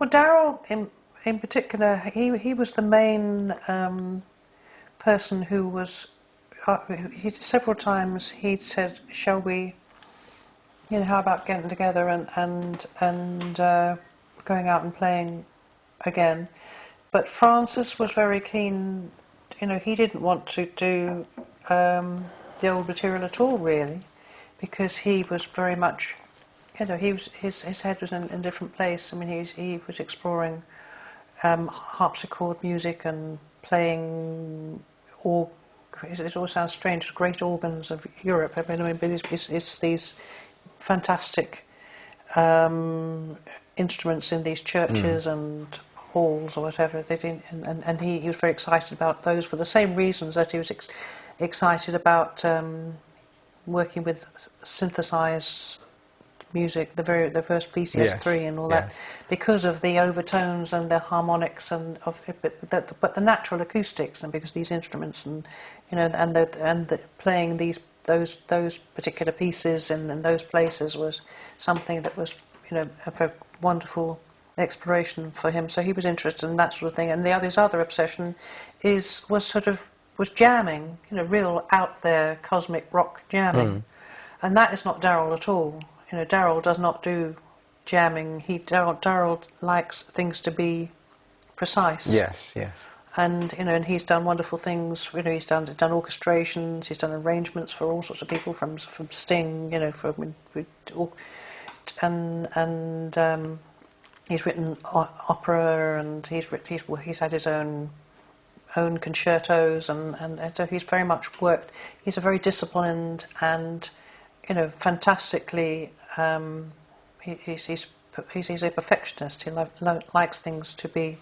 Darryl in particular, he was the main person who was. Several times he'd said, "Shall we? How about getting together and going out and playing again?" But Francis was very keen. He didn't want to do the old material at all, really, because he was very much. His head was in a different place. I mean, he was exploring harpsichord music and playing all. It all sounds strange. Great organs of Europe. I mean, but it's these fantastic instruments in these churches and halls or whatever. And he was very excited about those for the same reasons that he was excited about working with synthesized music, the first VCS3 and all that, because of the overtones and the harmonics and but the natural acoustics, and because these instruments and the playing those particular pieces in those places was something that was a very wonderful exploration for him. So he was interested in that sort of thing. And his other obsession was jamming, real out there cosmic rock jamming, and that is not Darryl at all. Darryl does not do jamming. Darryl likes things to be precise. Yes, yes. And and he's done wonderful things. He's done orchestrations. He's done arrangements for all sorts of people, from Sting. He's written opera, and he's had his own concertos, and so he's very much worked. He's a very disciplined and fantastically. He's a perfectionist. He likes things to be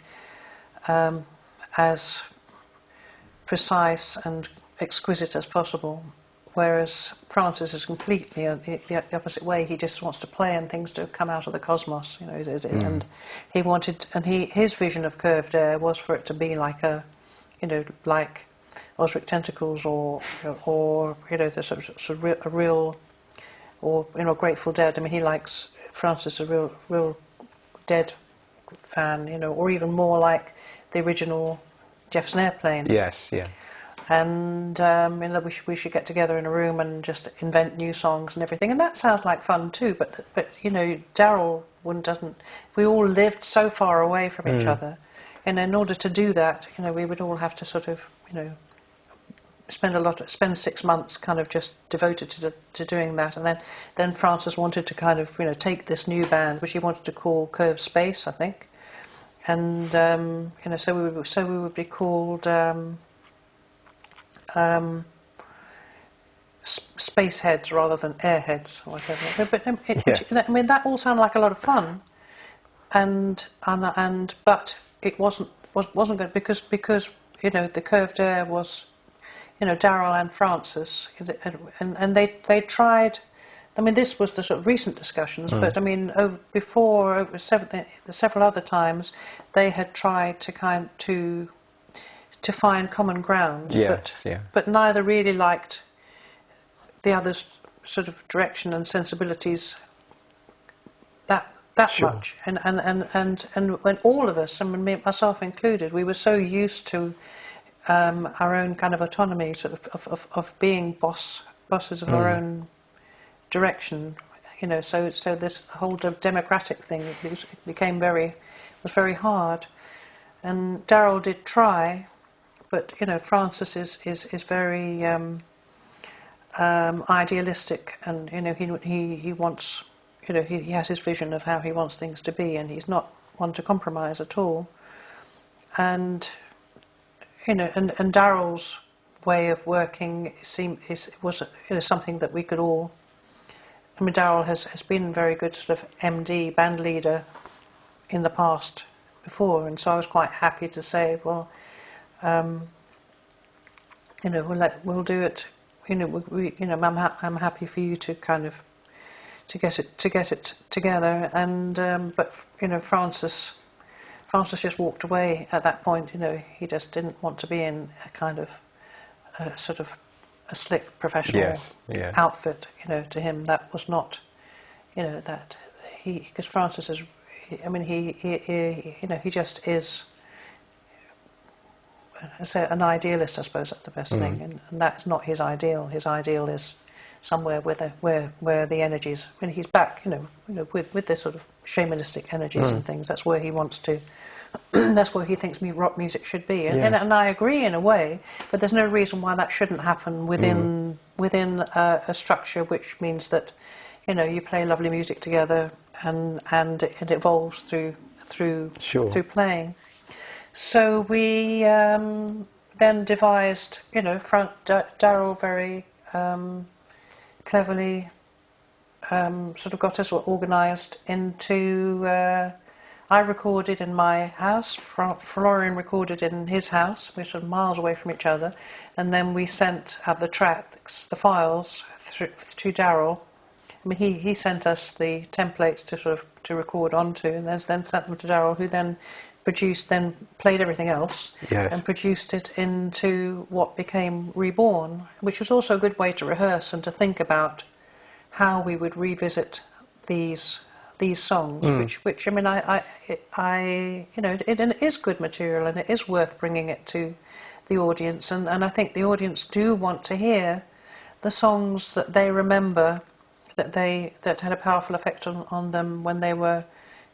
as precise and exquisite as possible. Whereas Francis is completely the opposite way. He just wants to play and things to come out of the cosmos. And he wanted, and his vision of curved air was for it to be like like Osric Tentacles, or the sort of a real. Or Grateful Dead. I mean, he likes Francis, a real Dead fan, or even more like the original Jeff's Airplane. Yes, yeah. And we should get together in a room and just invent new songs and everything, and that sounds like fun too. But Darryl doesn't. We all lived so far away from each other, and in order to do that, we would all have to sort of spend 6 months kind of just devoted to doing that. And then Francis wanted to kind of take this new band, which he wanted to call Curved Space, I think, and so we would be called Space Heads rather than Airheads or whatever. But that all sounded like a lot of fun, and but it wasn't good because the Curved Air was. Darryl and Francis, and they tried. I mean, this was the sort of recent discussions, but I mean, over several other times, they had tried to find common ground. Yes, but neither really liked the other's sort of direction and sensibilities that Sure. much. And when all of us, I mean, myself included, we were so used to. Our own kind of autonomy, sort of being bosses of our own direction, So this whole democratic thing was very hard. And Darryl did try, but Francis is very idealistic, and he wants you know, he has his vision of how he wants things to be, and he's not one to compromise at all. And you know, and Darryl's way of working was you know, something that we could all. I mean, Darryl has been very good sort of MD, band leader, in the past before, and so I was quite happy to say, well, you know, we'll do it. You know, I'm happy for you to kind of to get it together, and but you know, Francis just walked away at that point. You know, he just didn't want to be in a kind of sort of a slick professional outfit. You know, to him that was not, you know, that because Francis is, I mean, he you know, he just is. I say an idealist, I suppose that's the best thing, and that's not his ideal. His ideal is somewhere where the energies, when he's back, you know, with this sort of shamanistic energies and things. That's where he wants to. That's where he thinks rock music should be, and I agree in a way. But there's no reason why that shouldn't happen within a structure, which means that, you know, you play lovely music together, and it evolves through playing. So we then devised, you know, Darryl very cleverly sort of got us organised into. I recorded in my house, Florian recorded in his house. We're sort of miles away from each other, and then we sent the tracks, the files, to Darryl. I mean, he sent us the templates to record onto, and then sent them to Darryl, who then played everything else, and produced it into what became Reborn, which was also a good way to rehearse and to think about how we would revisit these songs, which I mean, I you know, it is good material, and it is worth bringing it to the audience, and I think the audience do want to hear the songs that they remember, that had a powerful effect on them when they were,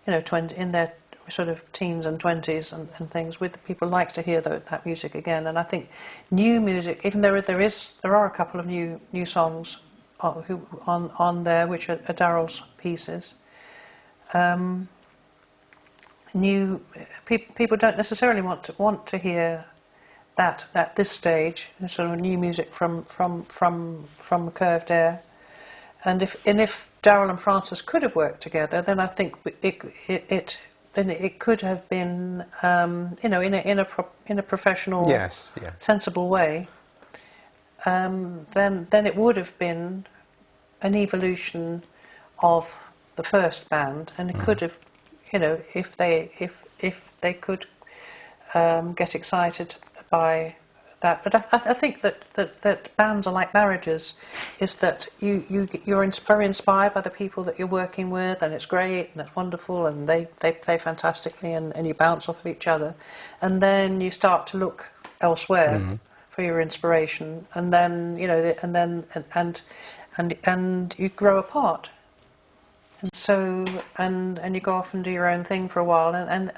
you know, in their sort of teens and 20s and things. People like to hear that music again, and I think new music, even there are a couple of new songs on there which are Darryl's pieces. People don't necessarily want to hear that at this stage, sort of new music from Curved Air. And if Darryl and Francis could have worked together, then I think it could have been, you know, in a professional, sensible way. Then it would have been an evolution of the first band, and it could have, you know, if they could get excited by that. But I think that bands are like marriages, is that you're very inspired by the people that you're working with, and it's great and it's wonderful, and they play fantastically, and you bounce off of each other, and then you start to look elsewhere for your inspiration, and then, you know, and you grow apart. And so, and you go off and do your own thing for a while, and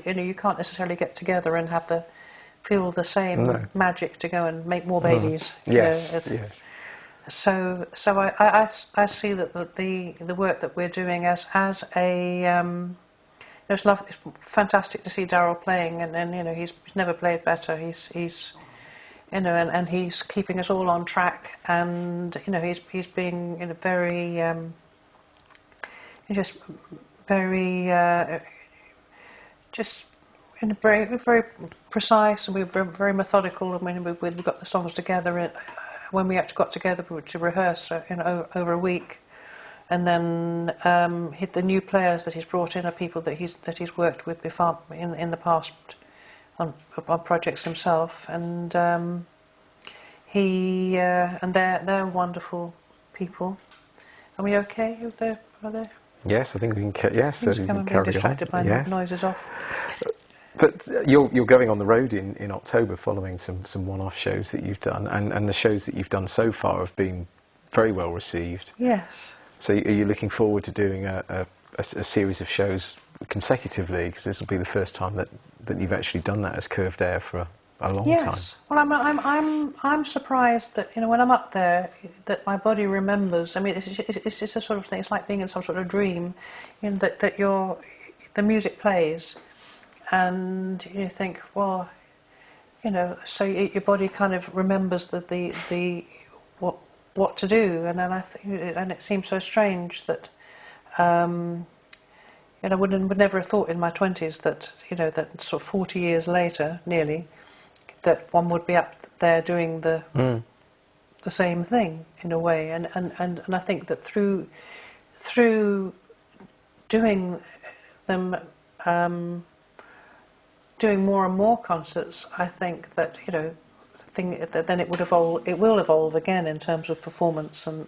you know, you can't necessarily get together and feel the same magic to go and make more babies. Yes. So I see that the work that we're doing as a it's fantastic to see Darryl playing, and you know, he's never played better. He's you know, and he's keeping us all on track, and you know, he's being, you know, very just very just, you know, very precise, and we're very methodical. And when we got the songs together, when we actually got together to rehearse, you know, over a week, and then the new players that he's brought in are people that he's worked with before in the past on projects himself, and and they're wonderful people. Are we okay? Are they? Yes, I think we can. Yes, so we can carry distracted on. by noises off. But you're going on the road in October, following some one-off shows that you've done, and the shows that you've done so far have been very well received. Yes. So are you looking forward to doing a series of shows consecutively? Because this will be the first time that you've actually done that as Curved Air for a long time. Yes. Well, I'm surprised that, you know, when I'm up there, that my body remembers. I mean, it's just a sort of thing. It's like being in some sort of dream, you know, that the music plays, and you think, well, you know, so your body kind of remembers the what to do, and then and it seems so strange that. You know, would never have thought in my 20s that, you know, that sort of 40 years later, nearly, that one would be up there doing the same thing in a way, and I think that through doing them, doing more and more concerts, I think that, you know, then it will evolve again in terms of performance and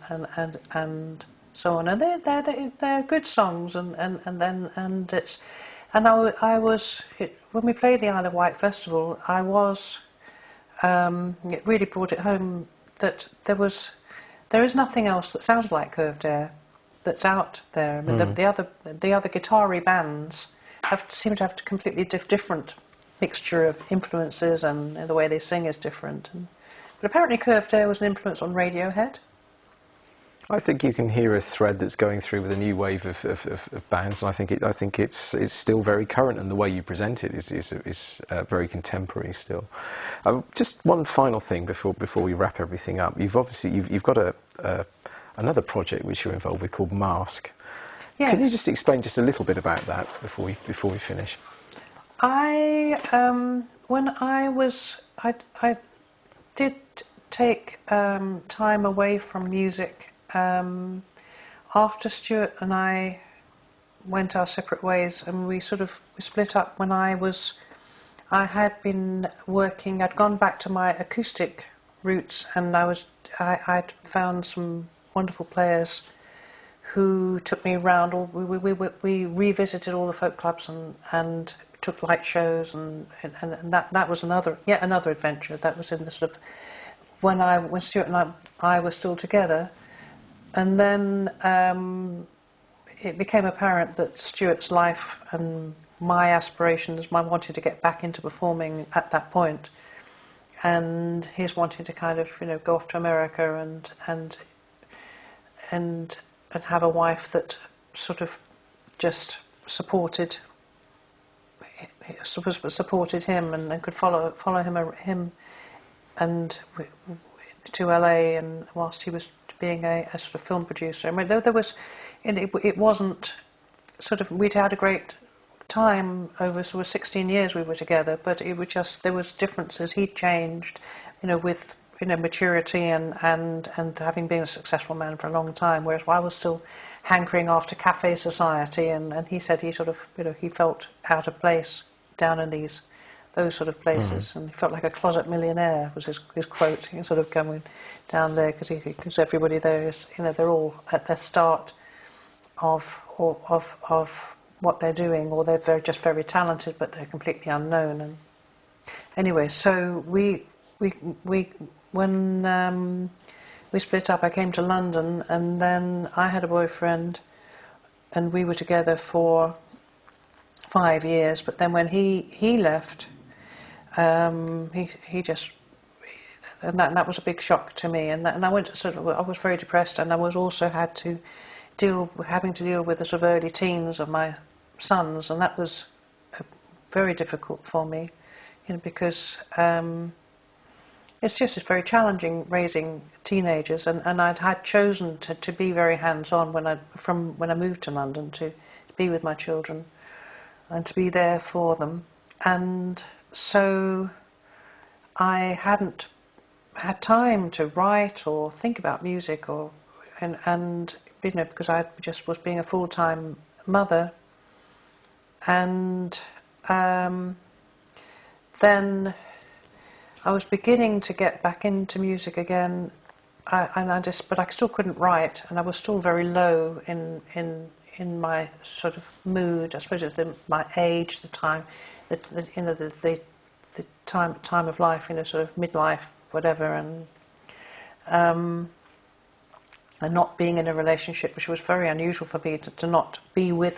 so on, and they're good songs, and it's, and I was when we played the Isle of Wight festival, I was it really brought it home that there is nothing else that sounds like Curved Air that's out there. I mean, the other guitar-y bands seem to have a completely different mixture of influences, and the way they sing is different. But apparently Curved Air was an influence on Radiohead. I think you can hear a thread that's going through with a new wave of bands, and I think it's still very current, and the way you present it is very contemporary still. Just one final thing before we wrap everything up. You've got another project which you're involved with called Mask. Yes. Can you just explain just a little bit about that before we finish? When I did take time away from music after Stewart and I went our separate ways, and we split up when I had been working. I'd gone back to my acoustic roots, and I'd found some wonderful players who took me around. We revisited all the folk clubs and took light shows, and that was yet another adventure. That was in the sort of when Stewart and I were still together, and then it became apparent that Stewart's life and my aspirations, I wanted to get back into performing at that point, and his wanting to kind of, you know, go off to America and have a wife that sort of just supported him and could follow him and to LA, and whilst he was being a sort of film producer. I mean, there was, it wasn't sort of, we'd had a great time over sort of 16 years we were together, but it was just, there was differences. He'd changed, you know, with, you know, maturity and having been a successful man for a long time, whereas I was still hankering after cafe society, and he said he sort of, you know, he felt out of place down in those sort of places, and he felt like a closet millionaire was his quote. He sort of coming down there because everybody there is, you know, they're all at their start of what they're doing, or they're just very talented but they're completely unknown. And anyway, so when we split up, I came to London, and then I had a boyfriend, and we were together for 5 years. But then when he left, he just, and that was a big shock to me. And I went to I was very depressed, and I was also having to deal with the sort of early teens of my sons, and that was very difficult for me, you know, because it's very challenging raising teenagers, and had chosen to be very hands-on when I moved to London to be with my children and to be there for them, and so I hadn't had time to write or think about music and you know, because I just was being a full-time mother, and then I was beginning to get back into music again, but I still couldn't write, and I was still very low in my sort of mood. I suppose it's my age, the time, you know, the time of life, you know, sort of midlife, whatever, and not being in a relationship, which was very unusual for me to not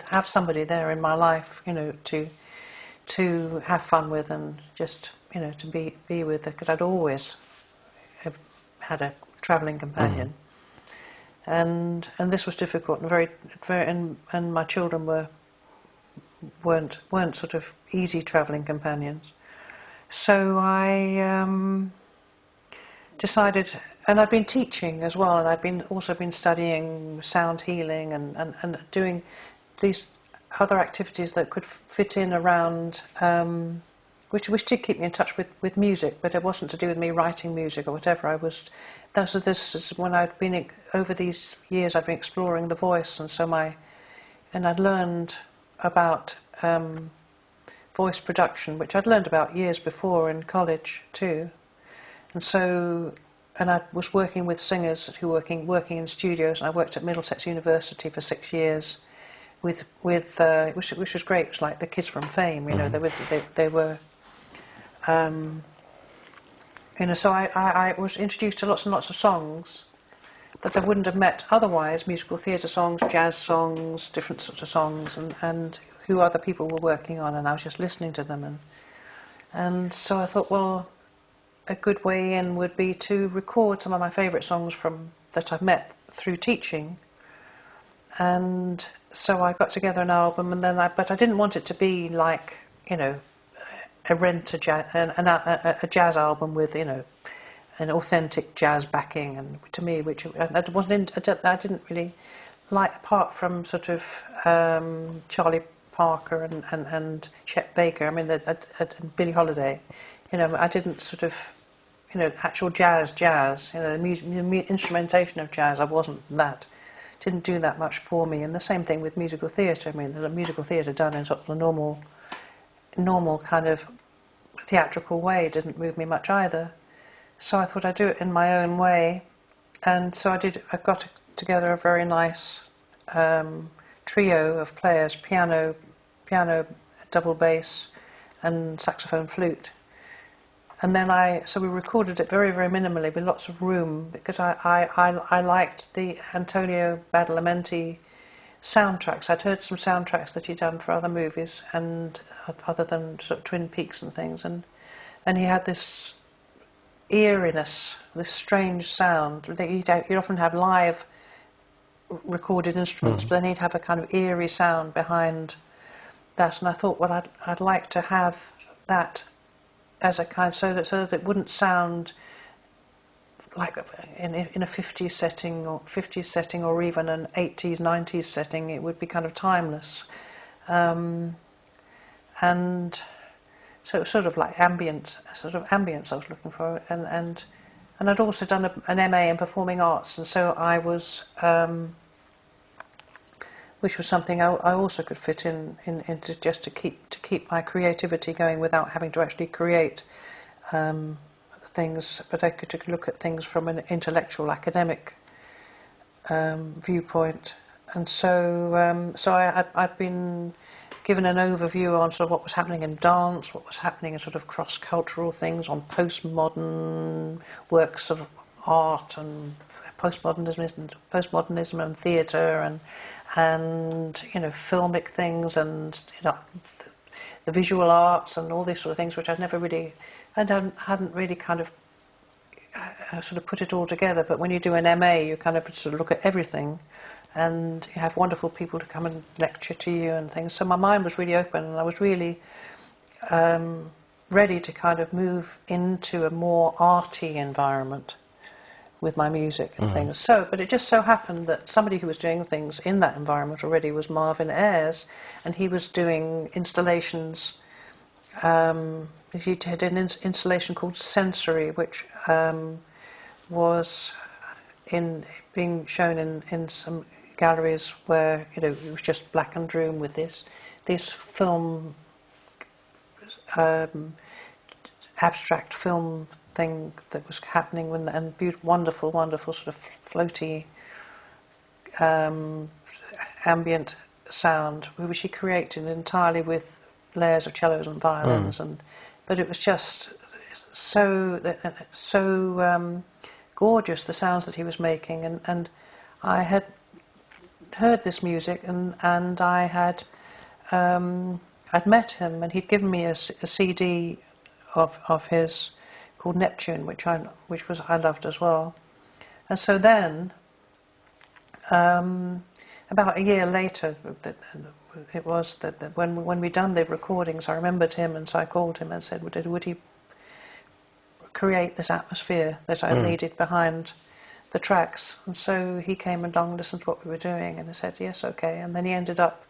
have somebody there in my life, you know, to have fun with and just to be with, because I'd always have had a travelling companion, and this was difficult and very and my children weren't sort of easy travelling companions. So I decided, and I'd been teaching as well, and I'd also been studying sound healing and doing these other activities that could fit in around, which did keep me in touch with music, but it wasn't to do with me writing music or whatever. This is when I'd been, over these years, I'd been exploring the voice, and I'd learned about voice production, which I'd learned about years before in college too. And I was working with singers who were working in studios, and I worked at Middlesex University for 6 years, which was great. It was like the kids from Fame, they were. So I was introduced to lots and lots of songs that I wouldn't have met otherwise, musical theatre songs, jazz songs, different sorts of songs, and who other people were working on, and I was just listening to them. And so I thought, well, a good way in would be to record some of my favourite songs that I've met through teaching. And so I got together an album, but I didn't want it to be like, a jazz album with, an authentic jazz backing, and to me, which I didn't really like, apart from sort of Charlie Parker and Chet Baker. I mean, and Billie Holiday. I didn't sort of, actual jazz. The instrumentation of jazz. Didn't do that much for me. And the same thing with musical theatre. I mean, the musical theatre done in sort of the normal kind of theatrical way didn't move me much either. So I thought I'd do it in my own way, and so I did. I got together a very nice trio of players: piano, double bass, and saxophone, flute. And then so we recorded it very, very minimally with lots of room, because I liked the Antonio Badalamenti soundtracks. I'd heard some soundtracks that he'd done for other movies, and other than sort of Twin Peaks and things, and he had this eeriness, this strange sound. He'd often have live recorded instruments, but then he'd have a kind of eerie sound behind that. And I thought, well, I'd like to have that as a kind, so that it wouldn't sound like in a 50s setting or even an 80s, 90s setting. It would be kind of timeless. And so it was sort of like ambience I was looking for. And I'd also done an MA in performing arts, and so I was, which was something I also could fit into, just to keep my creativity going without having to actually create things, but I could look at things from an intellectual, academic viewpoint. And so I'd been given an overview on sort of what was happening in dance, what was happening in sort of cross-cultural things, on postmodern works of art and postmodernism and theatre and filmic things, and the visual arts and all these sort of things, which hadn't really kind of sort of put it all together. But when you do an MA, you kind of sort of look at everything, and you have wonderful people to come and lecture to you and things. So my mind was really open, and I was really ready to kind of move into a more arty environment with my music and things. So, but it just so happened that somebody who was doing things in that environment already was Marvin Ayres, and he was doing installations. He did an installation called Sensory, which was being shown in some galleries where it was just black and room with this film, abstract film thing that was happening, and wonderful sort of floaty ambient sound, which he created entirely with layers of cellos and violins, but it was just so gorgeous, the sounds that he was making, and I had heard this music, and I had I'd met him, and he'd given me a CD of his called Neptune, which I loved as well. And so then, about a year later, it was that when we'd done the recordings, I remembered him, and so I called him and said, would he create this atmosphere that I needed behind the tracks? And so he came along, listened to what we were doing, and he said, yes, okay. And then he ended up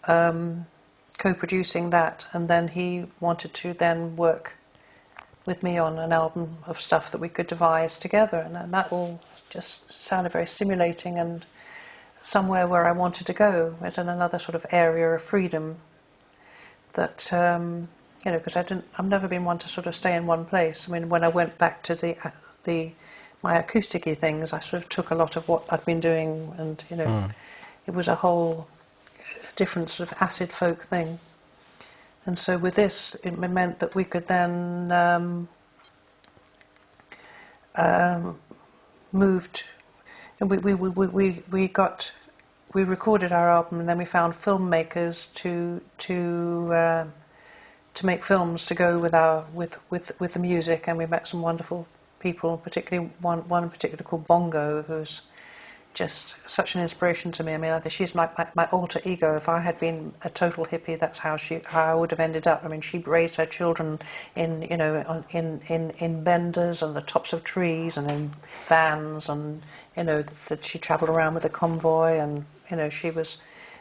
co-producing that, and then he wanted to then work with me on an album of stuff that we could devise together, and that all just sounded very stimulating and somewhere where I wanted to go, as in another sort of area of freedom that, because I've never been one to sort of stay in one place. I mean, when I went back to my acoustic-y things, I sort of took a lot of what I'd been doing, and it was a whole different sort of acid folk thing. And so with this, it meant that we could then moved. And we recorded our album, and then we found filmmakers to make films to go with the music, and we met some wonderful people, particularly one in particular called Bongo, who's just such an inspiration to me. I mean, she's my alter ego. If I had been a total hippie, that's how I would have ended up. I mean, she raised her children in benders and the tops of trees and in vans, and that she travelled around with a convoy, and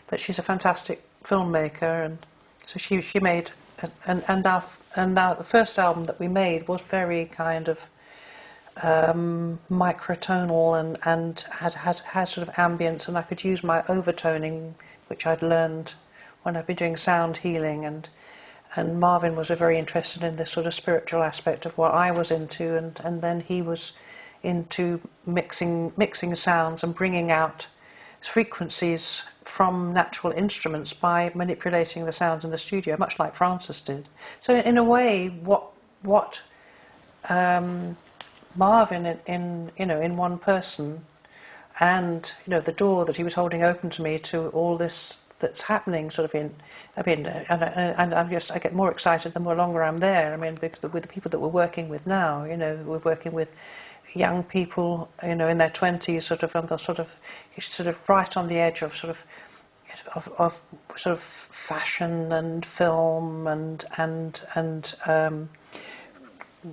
but she's a fantastic filmmaker, and so she made, and the first album that we made was very kind of microtonal and had sort of ambience, and I could use my overtoning, which I'd learned when I'd been doing sound healing, and Marvin was very interested in this sort of spiritual aspect of what I was into, and then he was into mixing sounds and bringing out frequencies from natural instruments by manipulating the sounds in the studio, much like Francis did. So in a way, what Marvin in one person, and the door that he was holding open to me to all this that's happening sort of I get more excited the more longer I'm there. I mean, with the people that we're working with now, we're working with young people, in their 20s, sort of right on the edge of sort of fashion and film and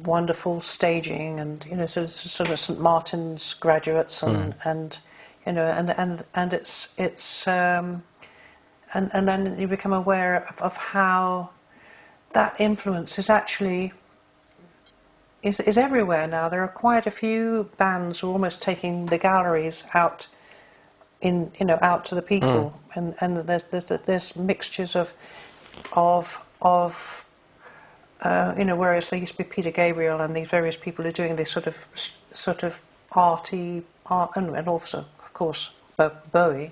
wonderful staging, and sort of St Martin's graduates, and it's and then you become aware of how that influence is actually is everywhere now. There are quite a few bands who are almost taking the galleries out out to the people, and there's mixtures of whereas there used to be Peter Gabriel and these various people who are doing this sort of arty art, and also of course Bowie,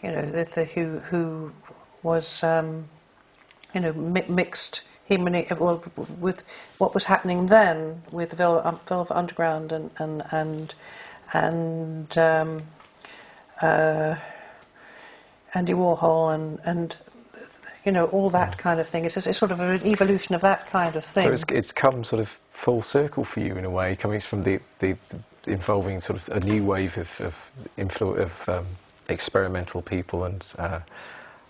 who was mixed with what was happening then with the Velvet Underground and Andy Warhol and all that kind of thing. It's sort of an evolution of that kind of thing. So it's come sort of full circle for you in a way, coming from the involving sort of a new wave of experimental people and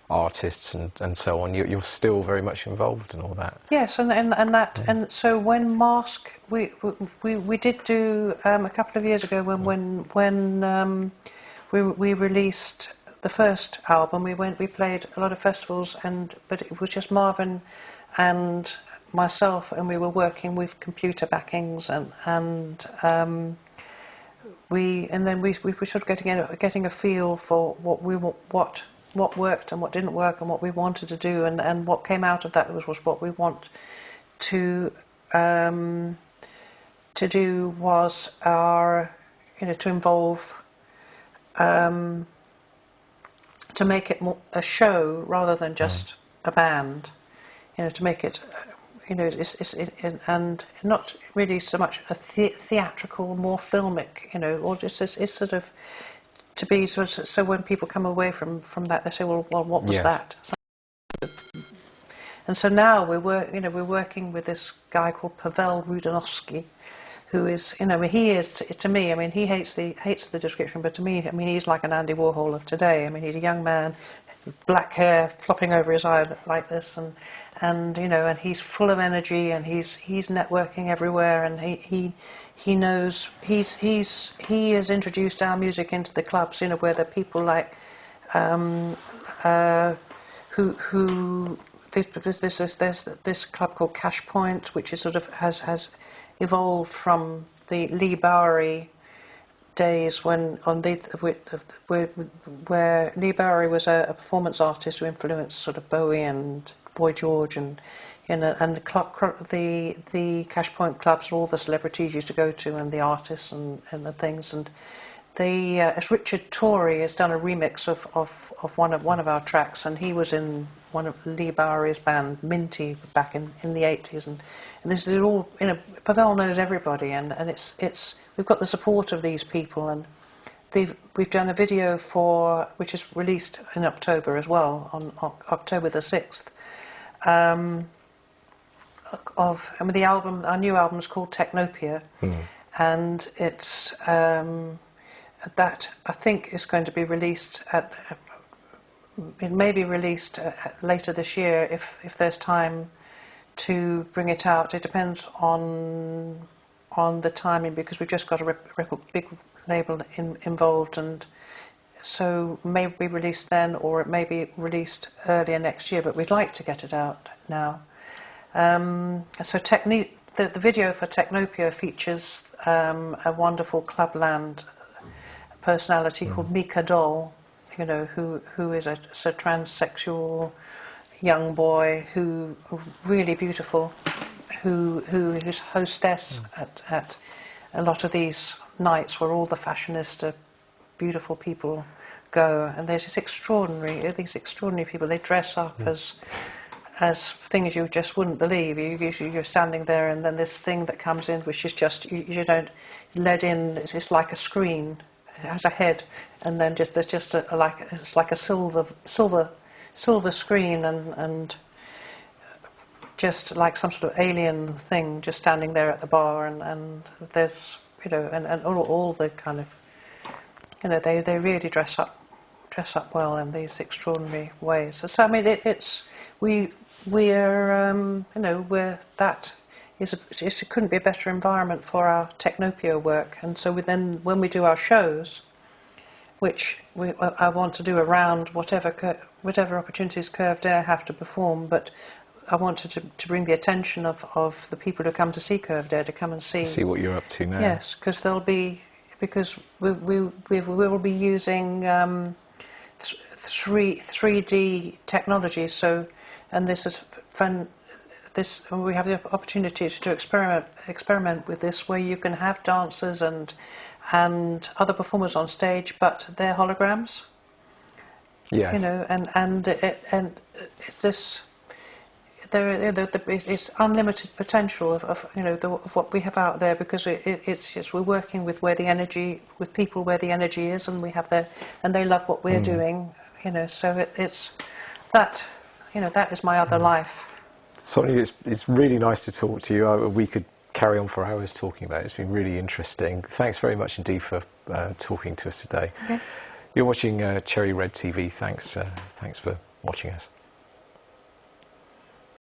artists and so on. You're still very much involved in all that. Yes, and so when Mask, we did do a couple of years ago when we released the first album. We played a lot of festivals, but it was just Marvin and myself, and we were working with computer backings, and we were sort of getting a feel for what worked and what didn't work and what we wanted to do, and what came out of that was what we want to do was to involve to make it more a show rather than just a band, to make it and not really so much a theatrical, more filmic, or just it's sort of to be so when people come away from that, they say, well what was that? And so now we're working with this guy called Pavel Rudanovsky, who is, he is to me. I mean, he hates the description, but to me, I mean, he's like an Andy Warhol of today. I mean, he's a young man, black hair flopping over his eye like this, and he's full of energy, and he's networking everywhere, and he knows he has introduced our music into the clubs, where there are people like who there's this club called Cash Point, which is sort of has evolved from the Lee Bowery days where Lee Bowery was a performance artist who influenced sort of Bowie and Boy George, and the Cash Point clubs are all the celebrities used to go to, and the artists and the things. And as Richard Torrey has done a remix of one of our tracks, and he was in one of Lee Bowery's band Minty back in the 80s, and this is all, Pavel knows everybody, and it's we've got the support of these people, and we've done a video which is released in October as well, on October the 6th, the album, our new album is called Technopia, and it's that I think is going to be released it may be released later this year if there's time to bring it out. It depends on the timing, because we've just got a big label involved, and so it may be released then, or it may be released earlier next year, but we'd like to get it out now. So the video for Technopia features a wonderful Clubland personality called Mika Doll, who is a transsexual young boy who really beautiful, who is hostess at a lot of these nights where all the fashionista beautiful people go, and there's these extraordinary people. They dress up as things you just wouldn't believe. You're standing there, and then this thing that comes in, which is just you don't let in. It's like a screen. It has a head, and then there's just it's like a silver screen, and just like some sort of alien thing, just standing there at the bar, and there's and all the kind of they really dress up well in these extraordinary ways. So I mean it couldn't be a better environment for our Technopia work, and so when we do our shows, which I want to do around whatever opportunities Curved Air have to perform, but I wanted to bring the attention of the people who come to see Curved Air to come and see what you're up to now. Yes, because we will be using 3D technology. So, and this is fun. We have the opportunity to experiment with this, where you can have dancers and other performers on stage, but they're holograms. Yes. And it's this. It's unlimited potential of what we have out there, because it's just we're working with people where the energy is, and we have and they love what we're doing. So it's that. That is my other life. Sonja, it's really nice to talk to you. We could carry on for hours talking about it. It's been really interesting. Thanks very much indeed for talking to us today. Okay. You're watching Cherry Red TV. Thanks for watching us.